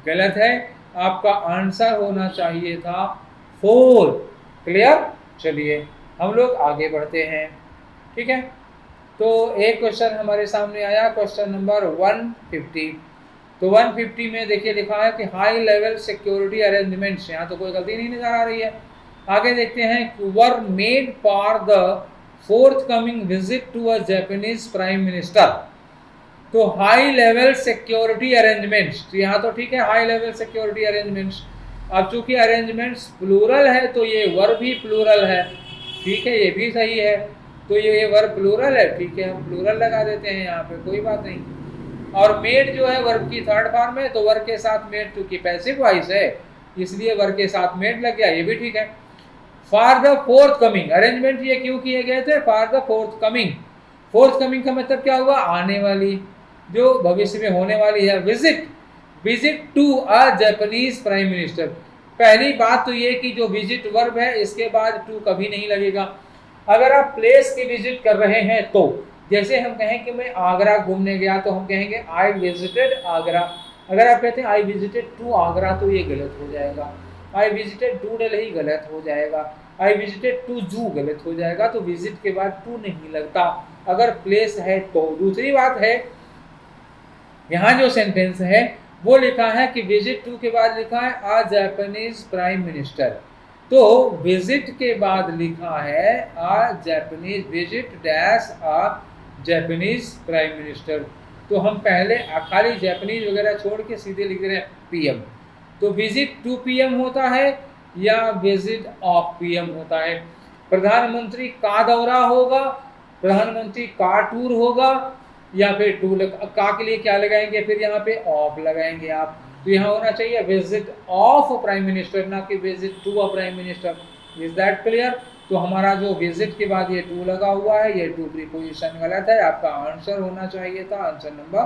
गलत है। आपका आंसर होना चाहिए था 4। क्लियर। चलिए हम लोग आगे बढ़ते हैं, ठीक है। तो एक क्वेश्चन हमारे सामने आया, क्वेश्चन नंबर 150। तो 150 में देखिए लिखा है कि हाई लेवल सिक्योरिटी अरेंजमेंट्स, यहाँ तो कोई गलती नहीं नजर आ रही है। आगे देखते हैं, were made for the forthcoming visit to a Japanese Prime Minister। तो हाई लेवल सिक्योरिटी अरेंजमेंट्स, तो यहाँ तो ठीक है हाई लेवल सिक्योरिटी अरेंजमेंट्स। अब चूंकि अरेंजमेंट्स प्लूरल है तो ये वर्ब भी प्लूरल है, ठीक है, ये भी सही है। तो ये वर्ब प्लूरल है, ठीक है, हम प्लूरल लगा देते हैं यहाँ पे, कोई बात नहीं। और मेड जो है वर्ब की थर्ड फॉर्म है, तो वर्ब के साथ मेड चूंकि पैसिव वॉइस है इसलिए वर्ब के साथ मेड लग गया, ये भी ठीक है। For the fourth coming, arrangement ये क्यों किए गए थे, for the fourth coming. Fourth coming का मतलब क्या हुआ, आने वाली, जो भविष्य में होने वाली है। Visit, visit to a Japanese prime minister. पहली बात तो ये कि जो विजिट वर्ब है इसके बाद टू कभी नहीं लगेगा। अगर आप प्लेस की विजिट कर रहे हैं तो जैसे हम कहें कि मैं आगरा घूमने गया तो हम कहेंगे आई विजिटेड आगरा। अगर आप कहते हैं आई विजिटेड टू आगरा तो ये गलत हो जाएगा। आई विजिटेड टू दिल्ली गलत हो जाएगा। आई विजिटेड टू जू गलत हो जाएगा। तो विजिट के बाद टू नहीं लगता अगर प्लेस है तो। दूसरी बात है, यहाँ जो सेंटेंस है वो लिखा है कि विजिट टू के बाद लिखा है आ जापानीज प्राइम मिनिस्टर। तो विजिट के बाद लिखा है आ जापानीज विजिट डैश आ जापानीज प्राइम मिनिस्टर। तो हम पहले खाली जापानीज वगैरह छोड़ के सीधे लिख रहे हैं पीएम। तो विजिट टू पीएम होता है या विजिट ऑफ पीएम होता है। प्रधानमंत्री का दौरा होगा, प्रधानमंत्री का टूर होगा, या फिर टू का के लिए क्या लगाएंगे, फिर यहाँ पे ऑफ लगाएंगे आप। तो यहाँ होना चाहिए विजिट ऑफ प्राइम मिनिस्टर, ना कि visit to a prime minister. Is that clear? तो हमारा जो विजिट के बाद ये टू लगा हुआ है, ये टू प्रीपोजिशन गलत है। आपका आंसर होना चाहिए था answer number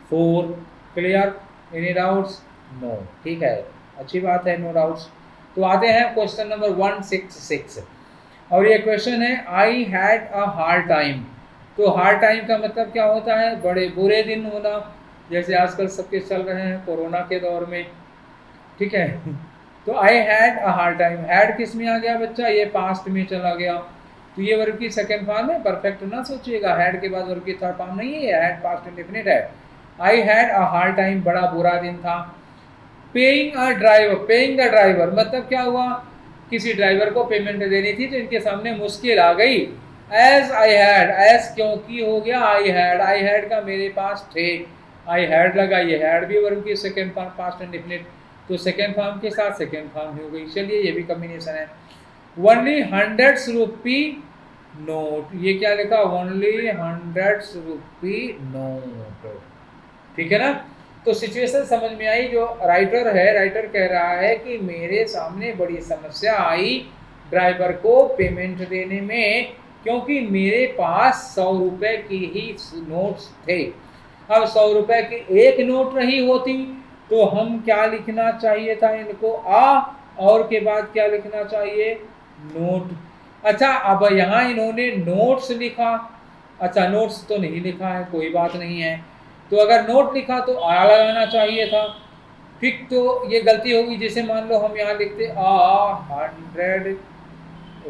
4। Clear? Any doubts? No. ठीक है, अच्छी बात है, नो डाउट्स। तो आते हैं क्वेश्चन नंबर 166 और ये क्वेश्चन है I had a hard time. तो हार्ड टाइम का मतलब क्या होता है? बड़े बुरे दिन होना, जैसे आजकल सबके चल रहे हैं कोरोना के दौर में। ठीक है तो I had a hard time, had किस में आ गया बच्चा? ये पास्ट में चला गया। तो ये वर्ब की सेकंड फॉर्म है, परफेक्ट ना सोचिएगा, हैड के बाद वर्ब की थर्ड फॉर्म नहीं है, हैड पास्ट इंडेफिनिट है। I had a hard time, बड़ा बुरा दिन था। Paying a driver, paying the driver मतलब क्या हुआ? किसी ड्राइवर को पेमेंट देनी थी तो इनके सामने मुश्किल आ गई। एज आई हैड, एज क्योंकि हो गया आई हैड का मेरे पास थे, आई हैड लगा, ये हैड भी वर्ब की सेकंड फॉर्म पास्ट इंडेफिनिट, तो सेकंड फॉर्म के साथ सेकंड फॉर्म हो गई। चलिए ये भी कॉम्बिनेशन है। ओनली 100 रुपी नोट, ये क्या लिखा? Only 100 rupee note. ठीक है ना? तो सिचुएशन समझ में आई। जो राइटर है, राइटर कह रहा है कि मेरे सामने बड़ी समस्या आई ड्राइवर को पेमेंट देने में, क्योंकि मेरे पास 100 रुपए की ही नोट्स थे। अब 100 रुपए की एक नोट रही होती तो हम क्या लिखना चाहिए था इनको? आ, और के बाद क्या लिखना चाहिए? नोट। अच्छा, अब यहाँ इन्होंने नोट्स लिखा। अच्छा, नोट्स तो नहीं लिखा है, कोई बात नहीं है। तो अगर नोट लिखा तो आ लगाना चाहिए था। ठीक, तो ये गलती होगी। जैसे मान लो हम यहाँ लिखते 100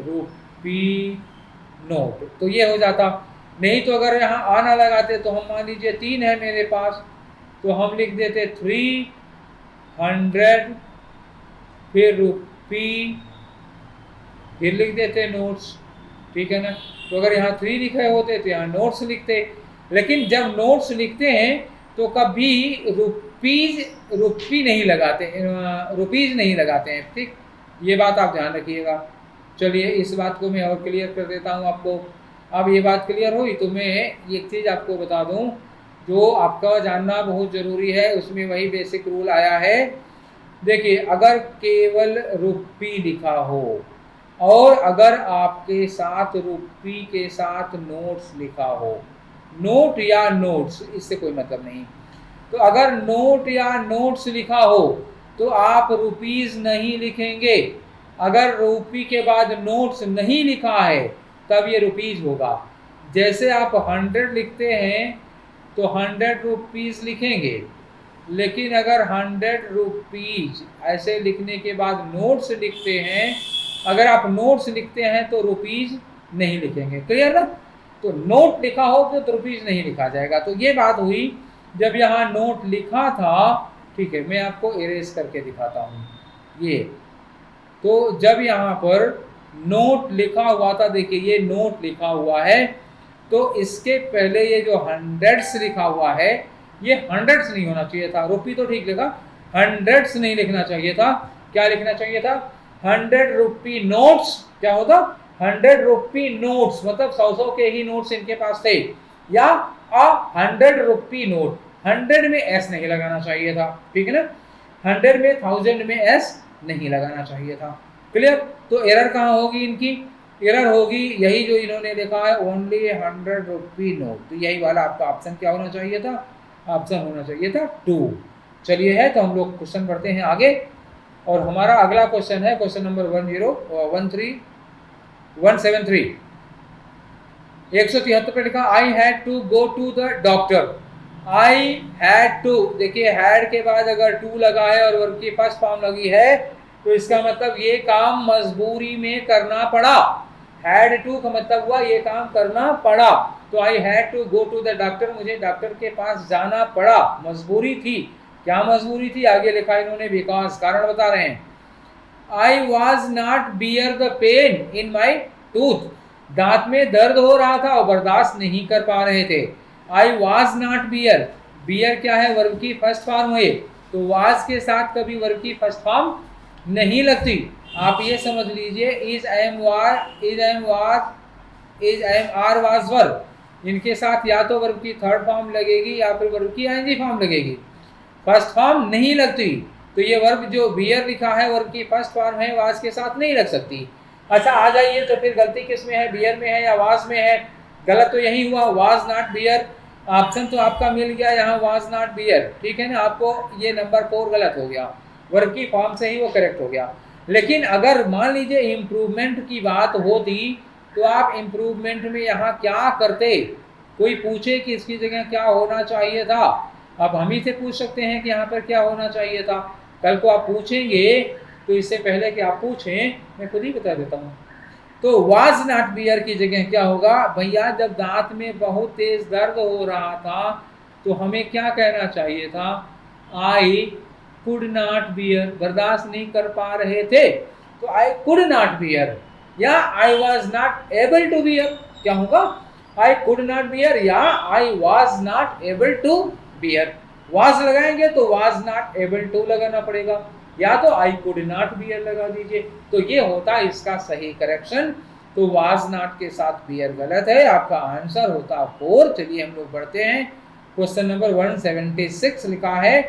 रुपी नोट, तो ये हो जाता। नहीं तो अगर यहाँ आ ना लगाते तो हम मान लीजिए 3 है मेरे पास, तो हम लिख देते 300 फिर रुपी फिर लिख देते नोट्स। ठीक है ना? तो अगर यहाँ 3 लिखे होते तो यहाँ नोट्स लिखते। लेकिन जब नोट्स लिखते हैं तो कभी रुपी नहीं लगाते, रुपीज नहीं लगाते हैं। ठीक, ये बात आप ध्यान रखिएगा। चलिए इस बात को मैं और क्लियर कर देता हूँ आपको। अब ये बात क्लियर हुई तो मैं एक चीज़ आपको बता दूँ जो आपका जानना बहुत ज़रूरी है। उसमें वही बेसिक रूल आया है। देखिए, अगर केवल रुपी लिखा हो और अगर आपके साथ रुपी के साथ नोट्स लिखा हो, नोट या नोट्स, इससे कोई मतलब नहीं। तो अगर नोट या नोट्स लिखा हो तो आप रुपीज नहीं लिखेंगे। अगर रुपी के बाद नोट्स नहीं लिखा है तब ये रुपीज होगा। जैसे आप 100 लिखते हैं तो 100 रुपीज लिखेंगे, लेकिन अगर 100 रुपीज ऐसे लिखने के बाद नोट्स लिखते हैं, अगर आप नोट्स लिखते हैं तो रुपीज नहीं लिखेंगे। क्लियर ना? तो नोट लिखा हो तो रुपीज नहीं लिखा जाएगा। तो ये बात हुई जब यहाँ नोट लिखा था। ठीक है, मैं आपको इरेज करके दिखाता हूँ। ये तो जब यहाँ पर नोट लिखा हुआ था, देखिए ये नोट लिखा हुआ है, तो इसके पहले ये जो हंड्रेड्स लिखा हुआ है, ये हंड्रेड्स नहीं होना चाहिए था। रुपी तो ठीक लिखा, हंड्रेड्स नहीं लिखना चाहिए था। क्या लिखना चाहिए था? 100 रुपी नोट्स। क्या होता? 100 रुपी नोट्स, मतलब 100 के ही नोट्स इनके पास थे। या 100 रुपी नोट, 100 में एस नहीं लगाना चाहिए था। ठीक है ना? 100 में 1000 में एस नहीं लगाना चाहिए था। क्लियर? तो एरर कहाँ होगी इनकी? एरर होगी यही जो इन्होंने लिखा है, ओनली 100 रुपी नोट। तो यही वाला आपका ऑप्शन क्या होना चाहिए था? ऑप्शन होना चाहिए था 2। चलिए है तो हम लोग क्वेश्चन पढ़ते हैं आगे, और हमारा अगला क्वेश्चन है क्वेश्चन नंबर 173 173 पे लिखा I had to go to the doctor. I had to, देखिए हैड के बाद अगर टू लगा है और वर्ब की फर्स्ट फॉर्म लगी है तो इसका मतलब ये काम मजबूरी में करना पड़ा। हैड टू का मतलब हुआ ये काम करना पड़ा। तो I had to go to the doctor, मुझे डॉक्टर के पास जाना पड़ा, मजबूरी थी। क्या मजबूरी थी? आगे लिखा इन्होंने बिकॉज, कारण बता रहे हैं। आई was not bear the pain in my tooth, दांत में दर्द हो रहा था और बर्दाश्त नहीं कर पा रहे थे। I was not bear, bear क्या है? वर्ब की फर्स्ट फॉर्म है, तो वाज के साथ कभी वर्ब की फर्स्ट फॉर्म नहीं लगती। आप ये समझ लीजिए is am are was verb, इनके साथ या तो वर्ब की थर्ड फॉर्म लगेगी या फिर वर्ब की आईएनजी फॉर्म लगेगी, फर्स्ट फॉर्म नहीं लगती। तो ये वर्ब जो बियर लिखा है वर्ब की फर्स्ट फॉर्म है, वाज के साथ नहीं लग सकती। अच्छा आ जाइए, तो फिर गलती किस में है? बियर में है या वाज में है? गलत तो यही हुआ, वाज नॉट बियर। ऑप्शन तो आपका मिल गया यहाँ वाज नॉट बियर, ठीक है ना। आपको ये नंबर 4 गलत हो गया, वर्ब की फॉर्म से ही वो करेक्ट हो गया। लेकिन अगर मान लीजिए इम्प्रूवमेंट की बात होती तो आप इम्प्रूवमेंट में यहाँ क्या करते? कोई पूछे कि इसकी जगह क्या होना चाहिए था, आप हम ही से पूछ सकते हैं कि यहाँ पर क्या होना चाहिए था। कल को आप पूछेंगे तो इससे पहले कि आप पूछें मैं खुद ही बता देता हूँ। तो वाज नॉट बियर की जगह क्या होगा भैया? जब दांत में बहुत तेज दर्द हो रहा था तो हमें क्या कहना चाहिए था? आई कुड नॉट बियर, बर्दाश्त नहीं कर पा रहे थे तो आई कुड नॉट बियर, या I was not able to bear, क्या होगा? आई कुड नॉट बियर या I was not able to bear. Was लगाएंगे तो वाज नॉट एबल टू लगाना पड़ेगा, या तो आई कुड नॉट बियर लगा दीजिए। तो ये होता है इसका सही करेक्शन। तो वाज नॉट के साथ बियर गलत है, आपका आंसर होता 4। चलिए हम लोग बढ़ते हैं। क्वेश्चन नंबर 176 लिखा है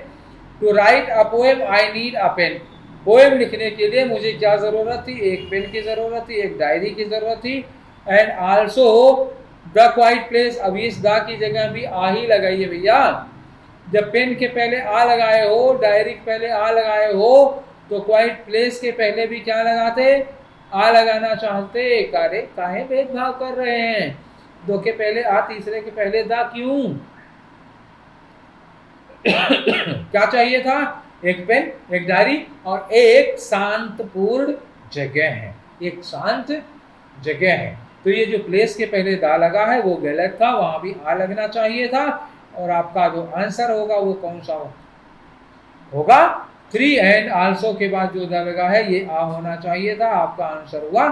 to write a poem I need a pen. Poem लिखने के लिए मुझे क्या जरूरत थी? एक पेन की जरूरत थी, एक डायरी की जरूरत थी, and also the quite place. अब इस द की जगह भी आ ही लगाइए भैया। जब पेन के पहले आ लगाए हो, डायरी के पहले आ लगाए हो, तो क्वाइट प्लेस के पहले भी क्या लगाते? आ लगाना चाहते। काहे भेदभाव कर रहे हैं? दो के पहले आ, तीसरे के पहले दा, क्यों? क्या चाहिए था? एक पेन, एक डायरी और एक शांतपूर्ण जगह है, एक शांत जगह है। तो ये जो प्लेस के पहले दा लगा है वो गलत था, वहां भी आ लगना चाहिए था। और आपका जो आंसर होगा वो कौन सा होगा? 3 एंड आल्सो के बाद जो दा लगा है ये आ होना चाहिए था। आपका आंसर हुआ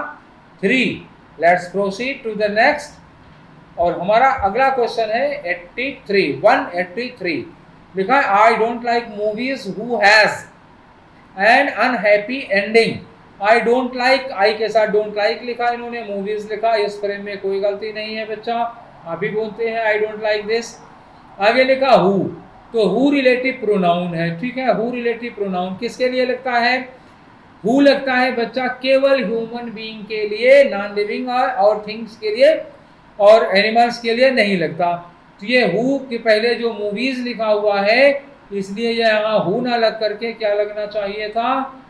3। Let's proceed to the next. और हमारा अगला क्वेश्चन है 183 लिखा है I don't like movies who has an unhappy ending. I don't like, I के साथ डोंट लाइक लिखा इन्होंने, मूवीज लिखा, इस फ्रेम में कोई गलती नहीं है बच्चा, आप भी बोलते हैं आई डोंट लाइक दिस। आगे लिखा हु, तो हु रिलेटिव प्रोनाउन है, ठीक है। हु रिलेटिव प्रोनाउन किसके लिए लगता है? हु लगता है बच्चा केवल ह्यूमन बीइंग के लिए, नॉन लिविंग और थिंग्स के लिए और एनिमल्स के लिए नहीं लगता। तो ये हु के पहले जो मूवीज लिखा हुआ है इसलिए यहाँ हु ना लग करके क्या लगना चाहिए था?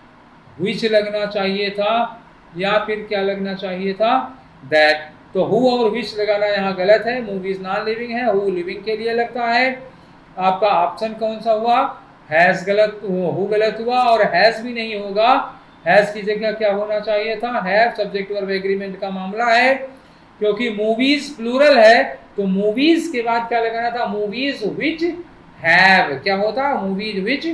विच लगना चाहिए था, या फिर क्या लगना चाहिए था? दैट। तो हु और विच लगाना यहाँ गलत है, मूवीज नॉन लिविंग है, हु लिविंग के लिए लगता है। आपका ऑप्शन कौन सा हुआ? हैज गलत, हु गलत हुआ और हैज भी नहीं होगा। हैज की जगह क्या होना चाहिए था? हैव। सब्जेक्ट वर्ब एग्रीमेंट का मामला है, क्योंकि मूवीज प्लूरल है तो मूवीज के बाद क्या लगाना था? Movies which have. क्या होता? मूवीज विच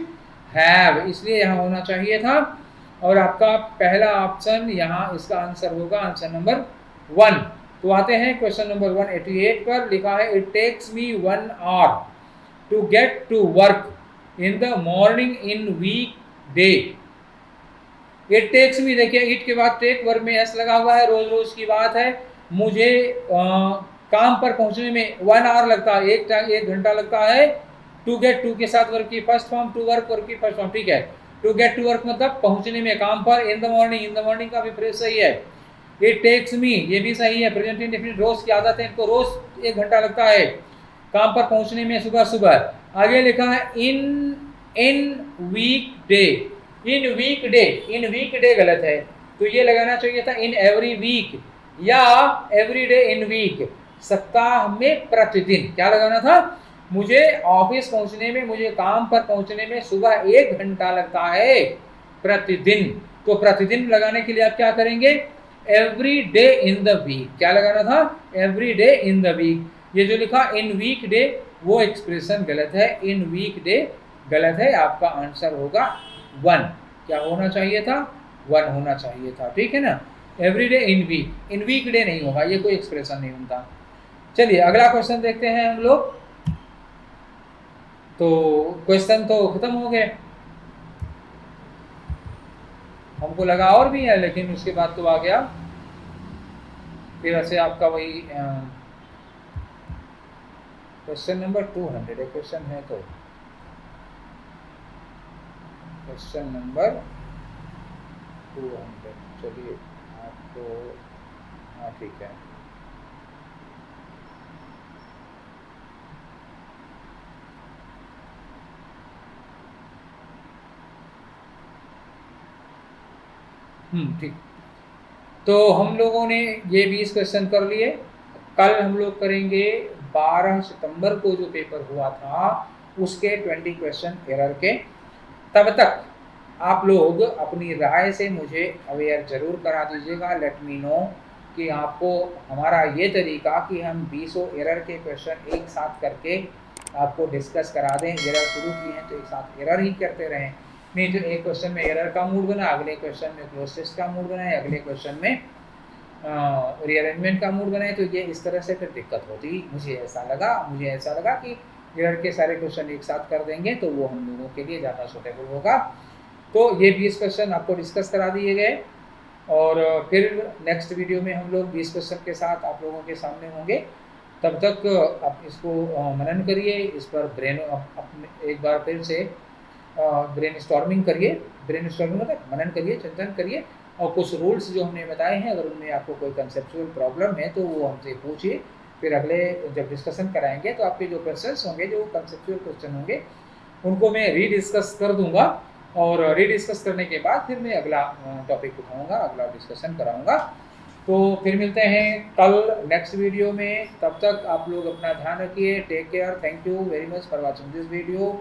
हैव, इसलिए यहाँ होना चाहिए था। और आपका पहला ऑप्शन यहाँ इसका आंसर होगा आंसर नंबर 1। तो आते हैं क्वेश्चन नंबर 188 पर। लिखा है it takes me 1 hour to get to work in the morning in week day. It takes me, देखिए इट के बाद टेक वर्ब में एस लगा हुआ है, रोज रोज की बात है। मुझे काम पर पहुंचने में 1 आवर लगता है, एक घंटा लगता है। टू गेट, टू के साथ वर्ब की first form, to work verb की फर्स्ट फॉर्म, ठीक है। टू गेट टू वर्क मतलब पहुंचने में, काम पर। इन the morning, in the morning का भी फ्रेज सही है। इट टेक्स मी ये भी सही है, प्रेजेंट इंडेफिनिट। रोज की आदत है, इनको रोज 1 घंटा लगता है काम पर पहुंचने में, सुबह सुबह। आगे लिखा है इन इन week day, in week day, in week day गलत है, तो ये लगाना चाहिए था इन एवरी वीक या एवरी डे इन वीक, सप्ताह में प्रतिदिन। क्या लगाना था, मुझे ऑफिस पहुंचने में, मुझे काम पर पहुंचने में सुबह 1 घंटा लगता है प्रतिदिन, तो प्रतिदिन लगाने के लिए आप क्या करेंगे, every day in the week. क्या लगाना था, every day in the week. ये जो लिखा इन वीक डे वो एक्सप्रेशन गलत है, इन वीक डे गलत है, आपका आंसर होगा 1। क्या होना चाहिए था, 1 होना चाहिए था, ठीक है ना। Every day in week, in week day नहीं होगा, ये कोई एक्सप्रेशन नहीं बनता। चलिए अगला क्वेश्चन देखते हैं हम लोग। तो क्वेश्चन तो खत्म हो गए, हमको लगा और भी है, लेकिन उसके बाद तो आ गया फिर ऐसे आपका वही क्वेश्चन नंबर 200 है, क्वेश्चन है तो क्वेश्चन नंबर 200। चलिए आपको, हाँ ठीक है। ठीक, तो हम लोगों ने ये 20 क्वेश्चन कर लिए। कल हम लोग करेंगे 12 सितंबर को जो पेपर हुआ था उसके 20 क्वेश्चन एरर के। तब तक आप लोग अपनी राय से मुझे अवेयर जरूर करा दीजिएगा, लेट मी नो कि आपको हमारा ये तरीका कि हम 20 एरर के क्वेश्चन एक साथ करके आपको डिस्कस करा दें। एरर शुरू किए हैं तो एक साथ एरर ही करते रहें, नहीं तो एक क्वेश्चन में एरर का मूड बना, अगले क्वेश्चन में क्लोज टेस्ट का मूड बनाए, अगले क्वेश्चन में रीअरेंजमेंट का मूड बनाए, तो ये इस तरह से फिर दिक्कत होती। मुझे ऐसा लगा कि एरर के सारे क्वेश्चन एक साथ कर देंगे तो वो हम लोगों के लिए ज़्यादा सूटेबल होगा। तो ये 20 क्वेश्चन आपको डिस्कस करा दिए गए, और फिर नेक्स्ट वीडियो में हम लोग 20 क्वेश्चन के साथ आप लोगों के सामने होंगे। तब तक आप इसको मनन करिए, इस पर ब्रेन एक बार फिर से ब्रेन स्टॉर्मिंग करिए, ब्रेन स्टॉर्मिंग मतलब मनन करिए, चिंतन करिए, और कुछ रूल्स जो हमने बताए हैं अगर उनमें आपको कोई कंसेप्चुअल प्रॉब्लम है तो वो हमसे पूछिए। फिर अगले जब डिस्कशन कराएंगे तो आपके जो क्वेश्चंस होंगे, जो कंसेप्चुअल क्वेश्चन होंगे, उनको मैं रीडिस्कस कर दूंगा, और रीडिस्कस करने के बाद फिर मैं अगला टॉपिक उठाऊंगा, अगला डिस्कशन कराऊंगा। तो फिर मिलते हैं कल नेक्स्ट वीडियो में। तब तक आप लोग अपना ध्यान रखिए, take care, thank you very much for watching this video.